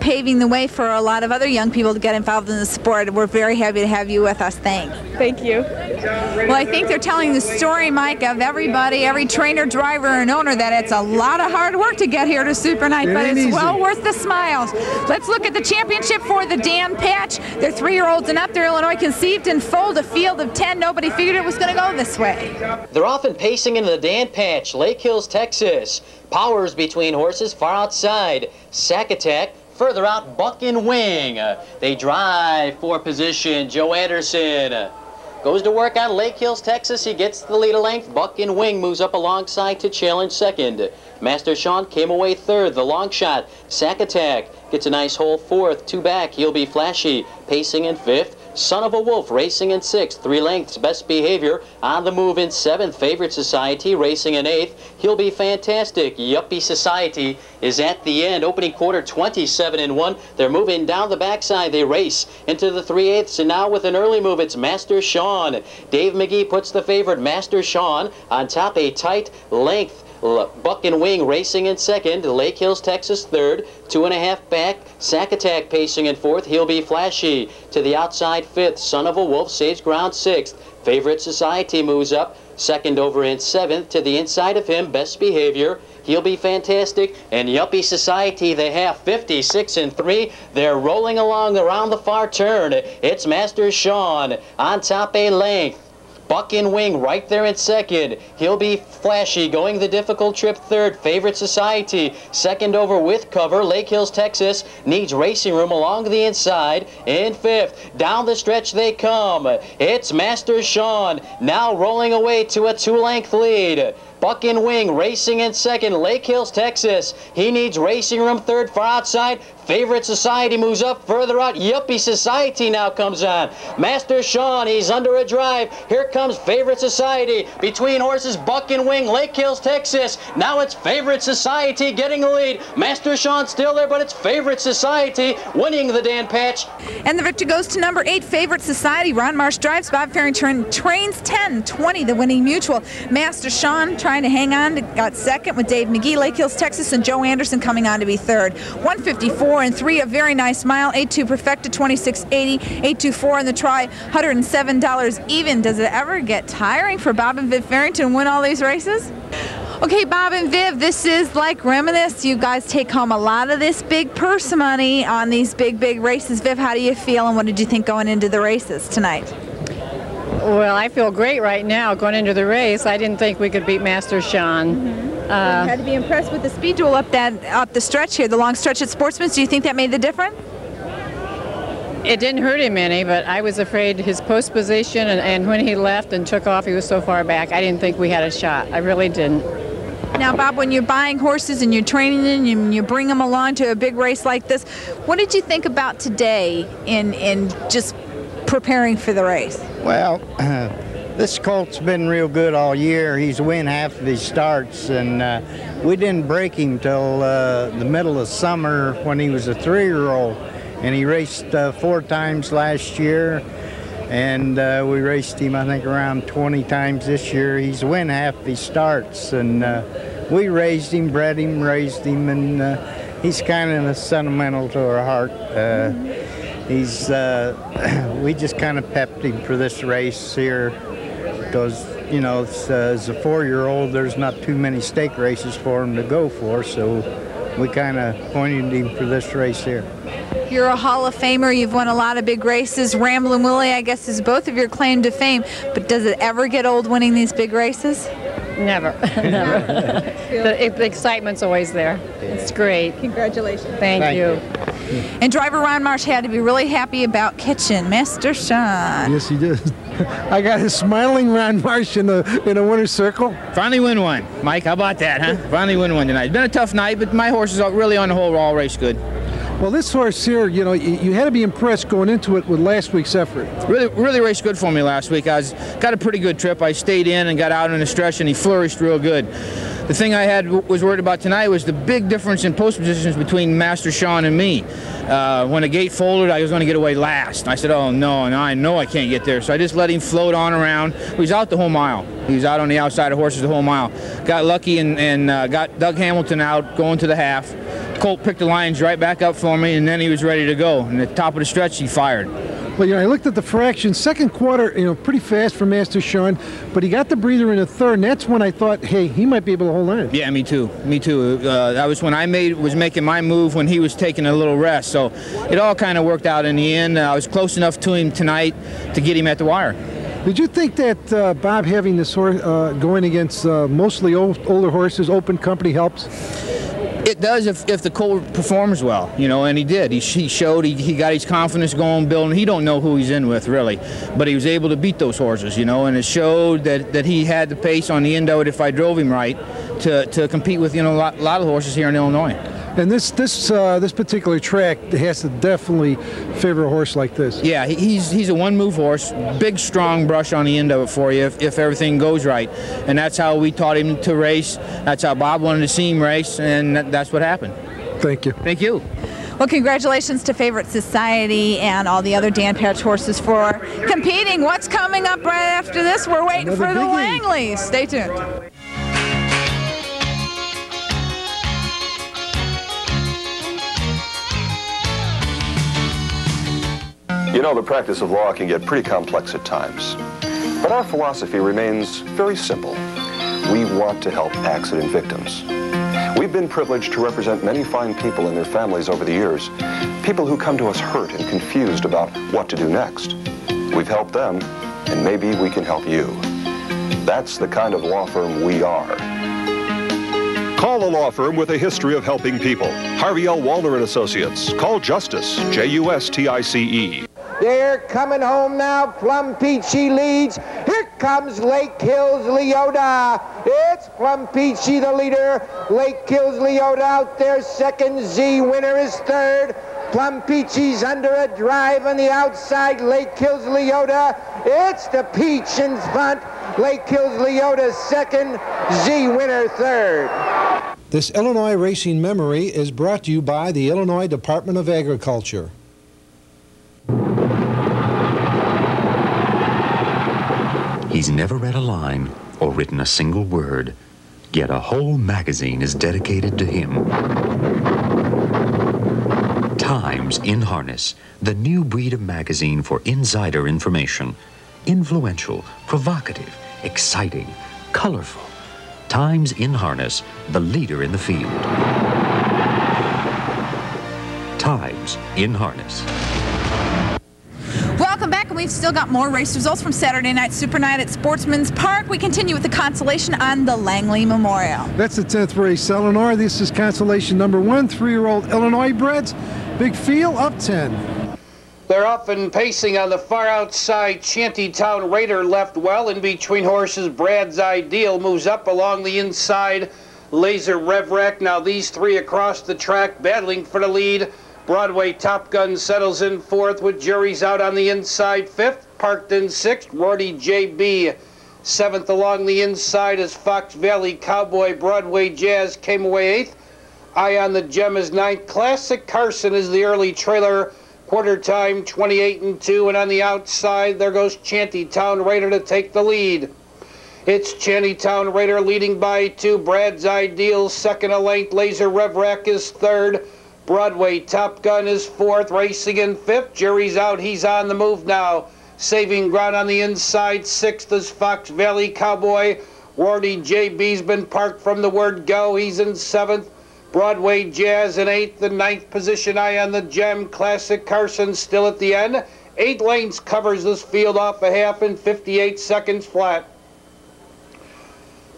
paving the way for a lot of other young people to get involved in the sport. We're very happy to have you with us. Thanks. Thank you. Well, I think they're telling the story, Mike, of everybody, every trainer, driver, and owner, that it's a lot of hard work to get here to Super Night, but it's well worth the smiles. Let's look at the championship for the Dan Patch. They're 3-year-olds and up. They're Illinois conceived and foaled, a field of 10. Nobody figured it was going to go this way. They're often pacing into the Dan Patch, Lake Hills, Texas. Powers between horses far outside. Sack Attack further out, Buck and Wing. They drive for position. Joe Anderson goes to work on Lake Hills, Texas. He gets the lead a length. Buck and Wing moves up alongside to challenge second. Master Sean came away third. The long shot, Sack Attack, gets a nice hole fourth. 2 back, He'll Be Flashy pacing in fifth. Son of a Wolf racing in sixth. 3 lengths, Best Behavior on the move in seventh. Favorite Society racing in eighth. He'll Be Fantastic. Yuppie Society is at the end. Opening quarter 27-1. They're moving down the backside. They race into the 3/8, and now with an early move it's Master Sean. Dave McGee puts the favorite Master Sean on top, a tight length. Buck and Wing racing in second. Lake Hills, Texas third. 2.5 back. Sack Attack pacing in fourth. He'll Be Flashy to the outside fifth. Son of a Wolf saves ground sixth. Favorite Society moves up second over in seventh. To the inside of him, Best Behavior. He'll Be Fantastic. And Yuppie Society, they have 56-3. They're rolling along around the far turn. It's Master Sean on top, a length. Buck and Wing right there in second. He'll Be Flashy going the difficult trip third. Favorite Society second over with cover. Lake Hills, Texas needs racing room along the inside. In fifth, down the stretch they come. It's Master Sean now rolling away to a 2-length lead. Buck and Wing racing in second. Lake Hills, Texas. He needs racing room third, far outside. Favorite Society moves up further out. Yuppie Society now comes on. Master Sean, he's under a drive. Here comes Favorite Society. Between horses, Buck and Wing, Lake Hills, Texas. Now it's Favorite Society getting the lead. Master Sean still there, but it's Favorite Society winning the Dan Patch. And the victory goes to number 8, Favorite Society. Ron Marsh drives. Bob Farrington trains 10-20, the winning mutual. Master Sean trying to hang on, got second with Dave McGee, Lake Hills, Texas, and Joe Anderson coming on to be third. 154-3, a very nice mile. 8-2 perfected, 26.80. 8-2-4 in the try, $107 even. Does it ever get tiring for Bob and Viv Farrington to win all these races? Okay, Bob and Viv, this is like Reminisce. You guys take home a lot of this big purse money on these big races. Viv, how do you feel, and what did you think going into the races tonight? Well, I feel great right now going into the race. I didn't think we could beat Master Sean. Had to be impressed with the speed duel up the stretch here, the long stretch at Sportsman's. Do you think that made the difference? It didn't hurt him any, but I was afraid his post position and when he left and took off, he was so far back. I didn't think we had a shot. I really didn't. Now, Bob, when you're buying horses and you're training them and you bring them along to a big race like this, what did you think about today in just preparing for the race? Well, this colt's been real good all year. He's won half of his starts, and we didn't break him till the middle of summer when he was a 3-year-old, and he raced 4 times last year, and we raced him, I think, around 20 times this year. He's won half of his starts, and we raised him, bred him, raised him, and he's kind of sentimental to our heart. We just kind of pepped him for this race here because, you know, as a 4-year-old, there's not too many stake races for him to go for, so we kind of pointed him for this race here. You're a Hall of Famer. You've won a lot of big races. Ramblin' Willie, I guess, is both of your claim to fame, but does it ever get old winning these big races? Never, never. The excitement's always there. It's great. Congratulations. Thank you. And driver Ron Marsh had to be really happy about catching Master Sean. Yes, he did. I got a smiling Ron Marsh in a winner's circle. Finally win one. Mike, how about that, huh? Finally win one tonight. It's been a tough night, but my horses are really on the whole all race good. Well, this horse here, you know, you had to be impressed going into it with last week's effort. Really raced good for me last week. I got a pretty good trip. I stayed in and got out in the stretch, and he flourished real good. The thing I was worried about tonight was the big difference in post positions between Master Sean and me. When the gate folded, I was going to get away last. I said, oh, no, I know I can't get there. So I just let him float on around. He was out the whole mile. He was out on the outside of horses the whole mile. Got lucky and got Doug Hamilton out going to the half. Colt picked the lines right back up for me, and then he was ready to go. And at the top of the stretch, he fired. Well, you know, I looked at the fraction. Second quarter, you know, pretty fast for Master Sean, but he got the breather in the third, and that's when I thought, hey, he might be able to hold on. Yeah, me too. Me too. That was when I was making my move when he was taking a little rest. So it all kind of worked out in the end. I was close enough to him tonight to get him at the wire. Did you think that Bob having this horse going against mostly older horses, open company, helps? It does if the colt performs well, you know, and he did. He showed he got his confidence going, building. He don't know who he's in with, really, but he was able to beat those horses, you know, and it showed that he had the pace on the end of it if I drove him right to compete with, you know, a lot of horses here in Illinois. And this particular track has to definitely favor a horse like this. Yeah, he's a one-move horse, big, strong brush on the end of it for you if everything goes right. And that's how we taught him to race. That's how Bob wanted to see him race, and that's what happened. Thank you. Thank you. Well, congratulations to Favorite Society and all the other Dan Patch horses for competing. What's coming up right after this? We're waiting for the Langleys. Stay tuned. You know, the practice of law can get pretty complex at times. But our philosophy remains very simple. We want to help accident victims. We've been privileged to represent many fine people and their families over the years, people who come to us hurt and confused about what to do next. We've helped them, and maybe we can help you. That's the kind of law firm we are. Call a law firm with a history of helping people. Harvey L. Wallner and Associates. Call Justice, Justice. They're coming home now. Plum Peachy leads. Here comes Lake Hills Leota. It's Plum Peachy the leader. Lake Hills Leota out there second. Z Winner is third. Plum Peachy's under a drive on the outside. Lake Hills Leota. It's the Peach in front. Lake Hills Leota second. Z Winner third. This Illinois Racing Memory is brought to you by the Illinois Department of Agriculture. He's never read a line or written a single word, yet a whole magazine is dedicated to him. Times in Harness, the new breed of magazine for insider information. Influential, provocative, exciting, colorful. Times in Harness, the leader in the field. Times in Harness. Welcome back. we've still got more race results from Saturday Night Super Night at Sportsman's Park. We continue with the consolation on the Langley Memorial. That's the 10th race, Eleanor. This is consolation number 1, 3-year-old Illinois breds. Big field up 10. They're up and pacing on the far outside. Shantytown Raider left well in between horses. Brad's Ideal moves up along the inside. Laser Rev Wreck. Now these three across the track battling for the lead. Broadway Top Gun settles in 4th with Jury's Out on the inside. 5th, parked in 6th, Rorty JB. 7th along the inside is Fox Valley Cowboy. Broadway Jazz came away 8th. Eye on the Gem is 9th. Classic Carson is the early trailer. Quarter time 28-2, and on the outside there goes Shantytown Raider to take the lead. It's Shantytown Raider leading by 2. Brad's Ideal second a length. Laser Rev Wreck is 3rd. Broadway Top Gun is 4th. Racing in 5th. Jury's Out. He's on the move now. Saving ground on the inside. 6th is Fox Valley Cowboy. Rorty JB's been parked from the word go. He's in 7th. Broadway Jazz in 8th. The 9th position. Eye on the Gem. Classic Carson still at the end. 8 lanes covers this field off a half in 58 seconds flat.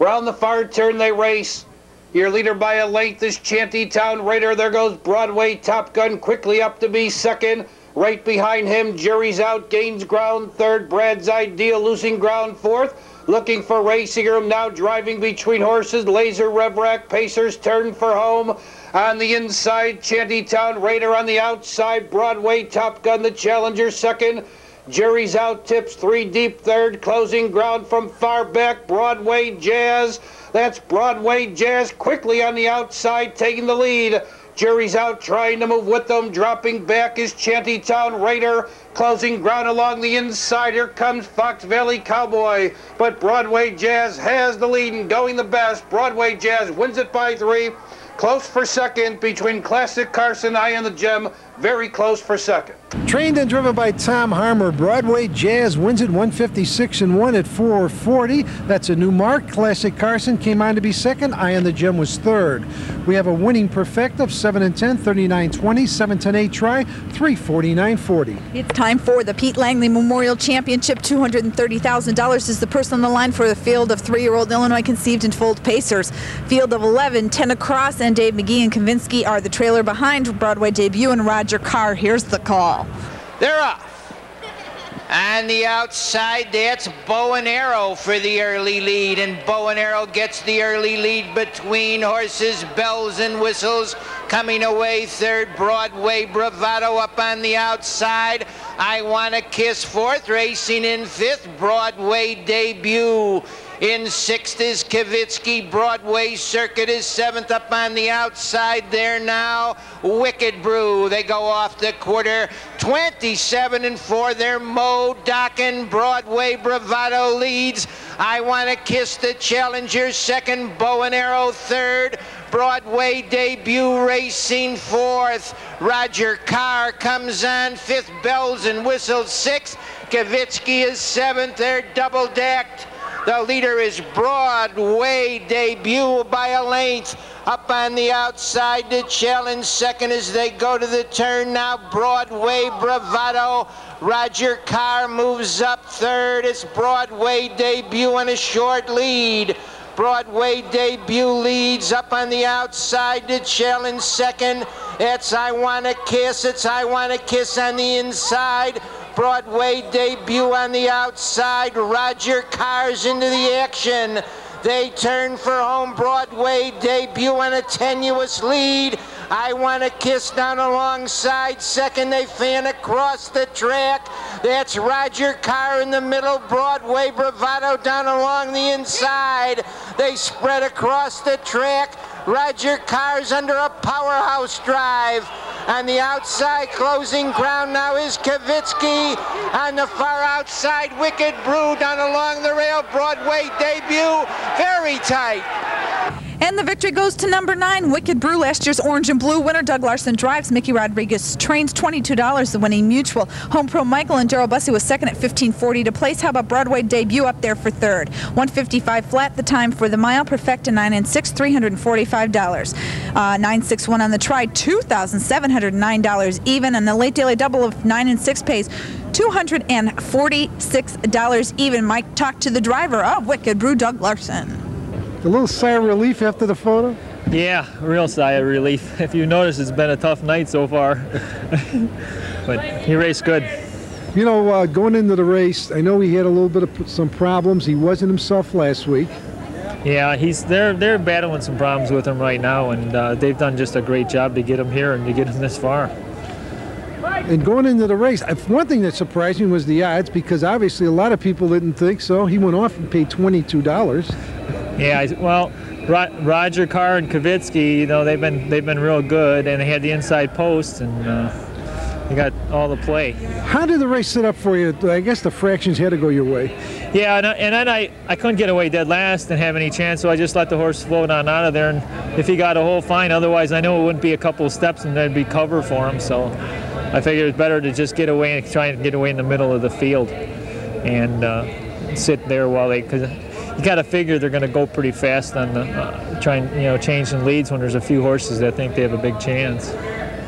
Round the far turn they race. Your leader by a length is Shantytown Raider. There goes Broadway Top Gun quickly up to be second. Right behind him, Jury's Out gains ground 3rd. Brad's Ideal losing ground 4th. Looking for racing room now, driving between horses. Laser Rev Wreck, Pacers turn for home. On the inside, Shantytown Raider on the outside. Broadway Top Gun, the challenger, second. Jury's Out tips 3 deep, 3rd. Closing ground from far back, Broadway Jazz. That's Broadway Jazz quickly on the outside, taking the lead. Jury's Out trying to move with them. Dropping back is Shantytown Raider. Closing ground along the inside. Here comes Fox Valley Cowboy. But Broadway Jazz has the lead and going the best. Broadway Jazz wins it by 3. Close for second between Classic Carson, Eye on the Gem. Very close for second. Trained and driven by Tom Harmer, Broadway Jazz wins it 156-1 at 440. That's a new mark. Classic Carson came on to be second. Eye on the Gem was 3rd. We have a winning perfect of 7-10, 39-20, 7-10-8 try, 349-40. It's time for the Pete Langley Memorial Championship. $230,000 is the purse on the line for the field of 3-year-old Illinois Conceived and Foaled Pacers. Field of 11, 10 across, and Dave McGee and Kavinsky are the trailer behind. Broadway Debut and Roger Carr. Here's the call. They're off. On the outside, that's Bow and Arrow for the early lead, and Bow and Arrow gets the early lead between horses. Bells and Whistles coming away 3rd. Broadway Bravado up on the outside. I Wanna Kiss 4th. Racing in 5th. Broadway Debut. In 6th is Kavitsky. Broadway Circuit is 7th up on the outside there now. Wicked Brew. They go off the quarter. 27-4. They're Mo Dockin. Broadway Bravado leads. I Wanna Kiss the challenger 2nd. Bow and Arrow 3rd. Broadway Debut racing 4th. Roger Carr comes on 5th. Bells and Whistles 6th. Kavitsky is 7th. They're double decked. The leader is Broadway Debut by a length. Up on the outside to challenge 2nd as they go to the turn now. Broadway Bravado. Roger Carr moves up 3rd. It's Broadway Debut on a short lead. Broadway Debut leads up on the outside to challenge 2nd. It's I Wanna Kiss. It's I Wanna Kiss on the inside. Broadway Debut on the outside. Roger Carr's into the action. They turn for home. Broadway Debut on a tenuous lead. I Wanna Kiss down alongside 2nd. They fan across the track. That's Roger Carr in the middle. Broadway Bravado down along the inside. They spread across the track. Roger Carr's under a powerhouse drive. On the outside, closing ground now is Kavitsky. On the far outside, Wicked Brew down along the rail. Broadway Debut, very tight. And the victory goes to number 9, Wicked Brew. Last year's orange and blue winner. Doug Larson drives. Mickey Rodriguez trains. $22 the winning mutual. Home Pro Michael and Daryl Bussey was second at $15.40 to place. How about Broadway Debut up there for third? $155 flat the time for the mile. Perfecta 9 and 6, $345. 961 on the try, $2,709 even. And the late daily double of 9 and 6 pays $246 even. Mike talked to the driver of Wicked Brew, Doug Larson. A little sigh of relief after the photo? Yeah, real sigh of relief. If you notice, it's been a tough night so far. But he raced good. You know, going into the race, I know he had a little bit of some problems. He wasn't himself last week. Yeah, they're battling some problems with him right now, and they've done just a great job to get him here and to get him this far. And going into the race, one thing that surprised me was the odds, because obviously a lot of people didn't think so. He went off and paid $22. Yeah, well, Roger Carr and Kvitsky, you know, they've been real good, and they had the inside post, and they got all the play. How did the race set up for you? I guess the fractions had to go your way. Yeah, and then I couldn't get away dead last and have any chance, so I just let the horse float on out of there, and if he got a hole, fine. Otherwise, I know it wouldn't be a couple of steps and there'd be cover for him, so I figured it was better to just get away and try and get away in the middle of the field and sit there while because you got to figure they're going to go pretty fast on the changing leads when there's a few horses that think they have a big chance.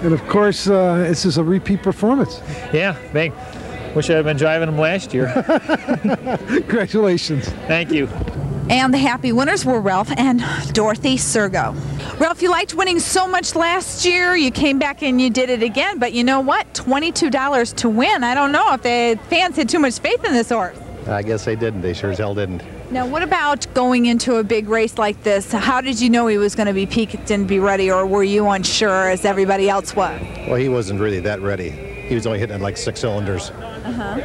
And of course, this is a repeat performance. Yeah, big. Wish I had been driving them last year. Congratulations. Thank you. And the happy winners were Ralph and Dorothy Sergo. Ralph, you liked winning so much last year. You came back and you did it again. But you know what? $22 to win. I don't know if the fans had too much faith in this horse. I guess they didn't. They sure as hell didn't. Now, what about going into a big race like this? How did you know he was going to be peaked and be ready, or were you unsure as everybody else was? Well, he wasn't really that ready. He was only hitting like 6 cylinders.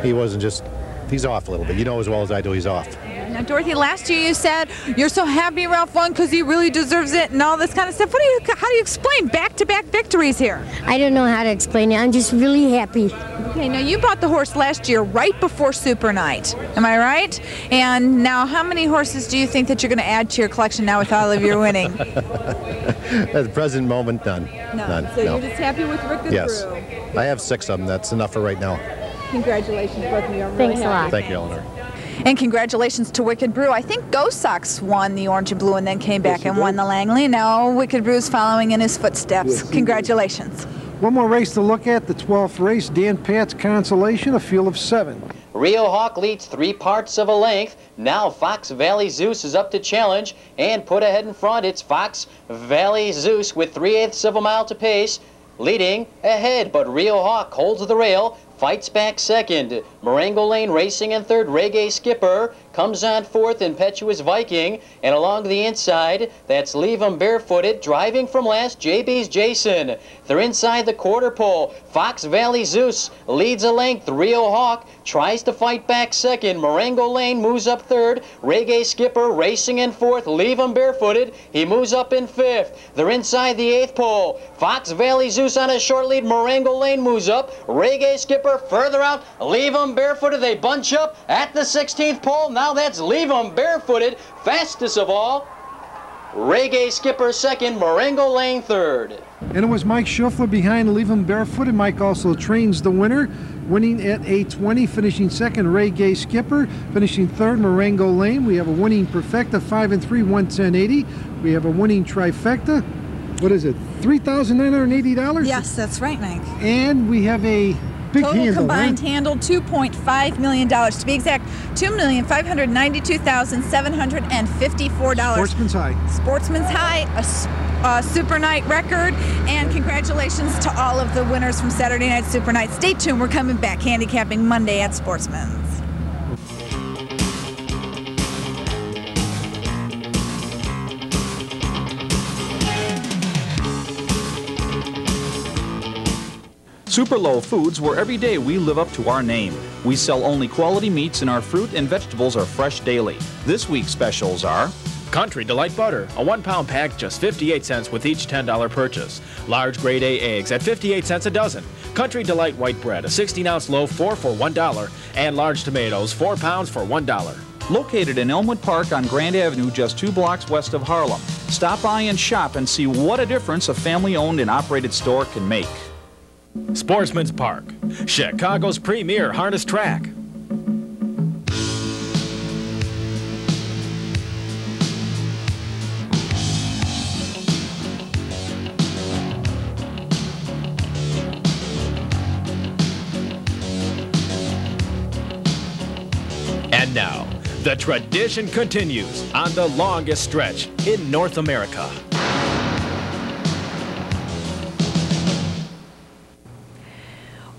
He wasn't just, he's off a little bit. You know as well as I do he's off. Now, Dorothy, last year you said you're so happy Ralph won because he really deserves it and all this kind of stuff. How do you explain back-to-back victories here? I don't know how to explain it. I'm just really happy. Okay, now you bought the horse last year right before Super Night. Am I right? And now how many horses do you think that you're going to add to your collection now with all of your winning? At the present moment, none. None. So you're just happy with Wicked Brew? Yes. I have 6 of them. That's enough for right now. Congratulations, both of you. Thanks a lot. Thank you, Eleanor. And congratulations to Wicked Brew. I think Ghost Sox won the orange and blue and then came back and won the Langley. Now Wicked Brew's following in his footsteps. Yes, congratulations. One more race to look at, the 12th race, Dan Pat's Consolation, a field of 7. Rio Hawk leads 3 parts of a length. Now Fox Valley Zeus is up to challenge and put ahead in front. It's Fox Valley Zeus with 3/8 of a mile to pace, leading ahead, but Rio Hawk holds the rail. Fights back second. Marengo Lane racing in third. Reggae Skipper comes on fourth. Impetuous Viking. And along the inside, that's Leave 'em Barefooted. Driving from last, JB's Jason. They're inside the quarter pole. Fox Valley Zeus leads a length. Rio Hawk tries to fight back second. Marengo Lane moves up third. Reggae Skipper racing in fourth. Leave 'em Barefooted. He moves up in fifth. They're inside the 8th pole. Fox Valley Zeus on a short lead. Marengo Lane moves up. Reggae Skipper further out. Leave 'em Barefooted. They bunch up at the 16th pole. Now that's Leave 'em Barefooted. Fastest of all. Reggae Skipper second. Marengo Lane third. And it was Mike Schuffler behind Leave 'em Barefooted. Mike also trains the winner, winning at 8:20, finishing second, Reggae Skipper, finishing third, Marengo Lane. We have a winning Perfecta, 5 and 3, 110.80. We have a winning Trifecta. What is it? $3,980? Yes, that's right, Mike. And we have a big total handle, combined right? handle, $2.5 million. To be exact, $2,592,754. Sportsman's High. Sportsman's High, a Super Night record. And congratulations to all of the winners from Saturday Night Super Night. Stay tuned. We're coming back handicapping Monday at Sportsman's. Super Low Foods, where every day we live up to our name. We sell only quality meats and our fruit and vegetables are fresh daily. This week's specials are Country Delight Butter, a 1-pound pack, just 58 cents with each $10 purchase. Large grade A eggs at 58 cents a dozen. Country Delight White Bread, a 16-ounce loaf, 4 for $1. And large tomatoes, 4 pounds for $1. Located in Elmwood Park on Grand Avenue, just 2 blocks west of Harlem. Stop by and shop and see what a difference a family-owned and operated store can make. Sportsman's Park, Chicago's premier harness track. And now, the tradition continues on the longest stretch in North America.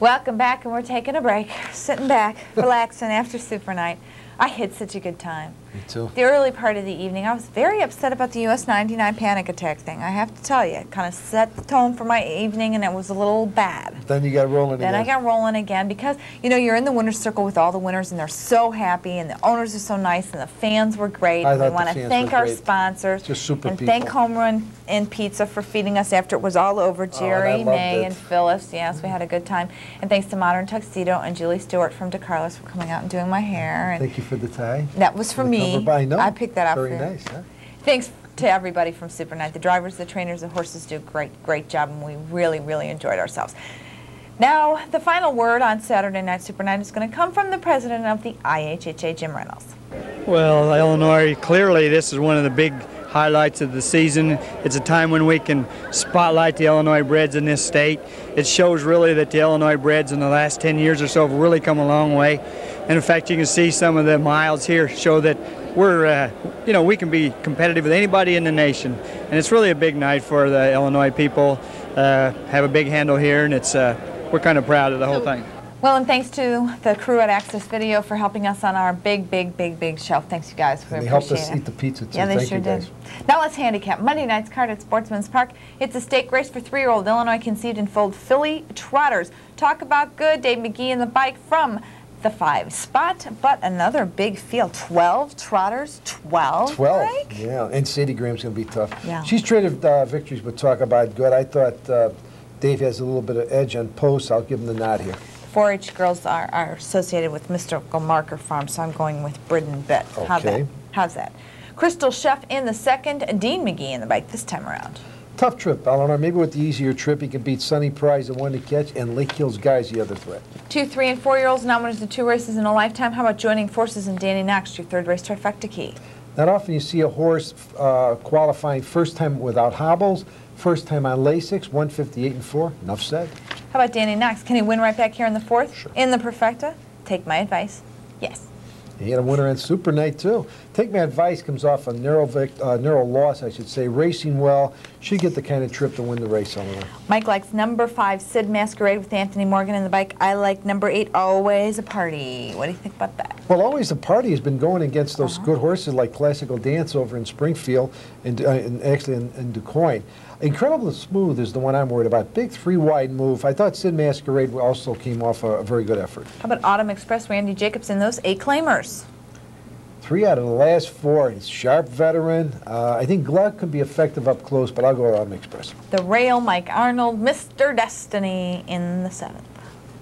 Welcome back, and we're taking a break, sitting back, relaxing after Super Night. I had such a good time. Me too. The early part of the evening, I was very upset about the US 99 panic attack thing. I have to tell you, it kind of set the tone for my evening, and it was a little bad. Then you got rolling again. Then I got rolling again because, you know, you're in the winner's circle with all the winners, and they're so happy, and the owners are so nice, and the fans were great. I And we thought want the to fans thank were our great. sponsors. Just super and people. thank Home Run and Pizza for feeding us after it was all over. Jerry, loved May, it. and Phyllis. Yes, we had a good time. And thanks to Modern Tuxedo and Julie Stewart from DeCarlos for coming out and doing my hair. And Thank you for the tie. that was for The me. cover by- no, I picked that out very for you. nice, huh? Thanks to everybody from Super Night. The drivers, the trainers, the horses do a great job, and we really, really enjoyed ourselves. Now, the final word on Saturday Night Super Night is going to come from the president of the IHHA, Jim Reynolds. Well, Illinois, clearly this is one of the big highlights of the season. It's a time when we can spotlight the Illinois breds in this state. It shows really that the Illinois breds in the last 10 years or so have really come a long way. And in fact, you can see some of the miles here show that we're, you know, we can be competitive with anybody in the nation. And it's really a big night for the Illinois people. Have a big handle here, and it's we're kind of proud of the whole thing. Well, and thanks to the crew at Access Video for helping us on our big show. Thanks, you guys. We And they appreciate helped us it. eat the pizza, too. Yeah, they Thank sure you, guys. did. Now let's handicap Monday night's card at Sportsman's Park. It's a stake race for 3-year-old Illinois conceived and foaled filly trotters. Talk about good. Dave McGee in the bike from the 5 spot, but another big field. 12 trotters, 12. 12, Mike? yeah, and Sadie Graham's going to be tough. Yeah. She's traded victories, but talk about good. I thought Dave has a little bit of edge on posts. I'll give him the nod here. 4-H girls are associated with Mystical Marker Farm, so I'm going with Bridden Bet. Okay. How's that? Crystal Chef in the second, Dean McGee in the bike this time around. Tough trip, Eleanor. Maybe with the easier trip, he can beat Sunny Prize, the one to catch, and Lake Hills Guy's the other threat. 2, 3, and 4-year-olds now winners of 2 races in a lifetime. How about joining forces and Danny Knox, your 3rd race trifecta key? Not often you see a horse qualifying first time without hobbles, first time on Lasix, 158 and 4. Enough said. How about Danny Knox? Can he win right back here in the 4th? Sure. In the perfecta? Take my advice. Yes. He had a winner on Super Night, too. Take My Advice comes off a narrow loss, I should say. Racing well. Should get the kind of trip to win the race, Eleanor. Mike likes number 5, Sid Masquerade with Anthony Morgan in the bike. I like number 8, Always a Party. What do you think about that? Well, Always a Party has been going against those good horses like Classical Dance over in Springfield and actually in DuQuoin. Incredible Smooth is the one I'm worried about. Big 3-wide move. I thought Sid Masquerade also came off a very good effort. How about Autumn Express, Randy Jacobs and those 8 claimers? 3 out of the last 4. He's sharp veteran. I think Gluck could be effective up close, but I'll go with Autumn Express. The Rail, Mike Arnold, Mr. Destiny in the 7th.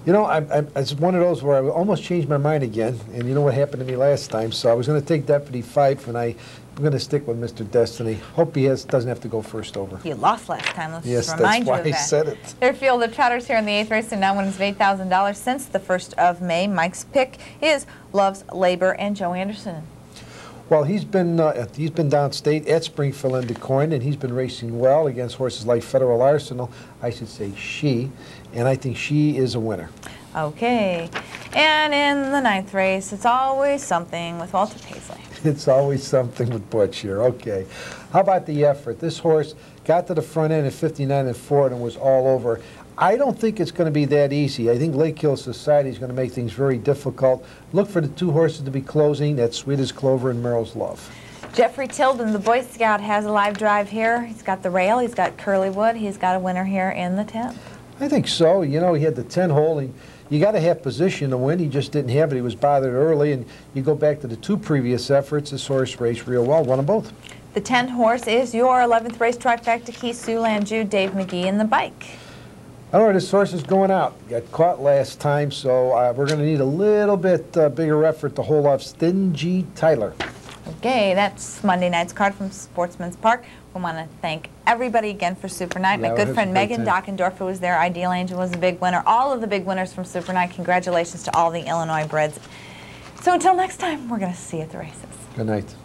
You know, it's one of those where I almost changed my mind again, and you know what happened to me last time, so I was going to take Deputy Fife, and I'm going to stick with Mr. Destiny. Hope he doesn't have to go first over. You lost last time. Let's Yes, just remind that's why you of I that. said it. Their field of trotters here in the 8th race and now winners of $8,000 since the 1st of May. Mike's pick is Love's Labor and Joe Anderson. Well, he's been downstate at Springfield and DuQuoin, and he's been racing well against horses like Federal Arsenal. I should say she, and I think she is a winner. Okay. And in the 9th race, it's always something with Walter Paisley. It's always something with Butch here. Okay. How about the effort? This horse got to the front end at 59 and 4 and was all over. I don't think it's going to be that easy. I think Lake Hill Society is going to make things very difficult. Look for the 2 horses to be closing. That's Sweet as Clover and Merrill's Love. Jeffrey Tilden, the Boy Scout, has a live drive here. He's got the rail. He's got Curlywood. He's got a winner here in the 10th. I think so. You know, he had the 10 holding. You got to have position to win. He just didn't have it. He was bothered early. And you go back to the 2 previous efforts, this horse raced real well. Won them both. The 10 horse is your 11th race trifecta key, Siouxland Jude, Dave McGee in the bike. I don't know, this horse is going out. Got caught last time, so we're going to need a little bit bigger effort to hold off Stingy Tyler. Okay, that's Monday night's card from Sportsman's Park. We want to thank everybody again for Super Night. My good friend Megan Dockendorfer was there. Ideal Angel was a big winner. All of the big winners from Super Night. Congratulations to all the Illinois breds. So until next time, we're going to see you at the races. Good night.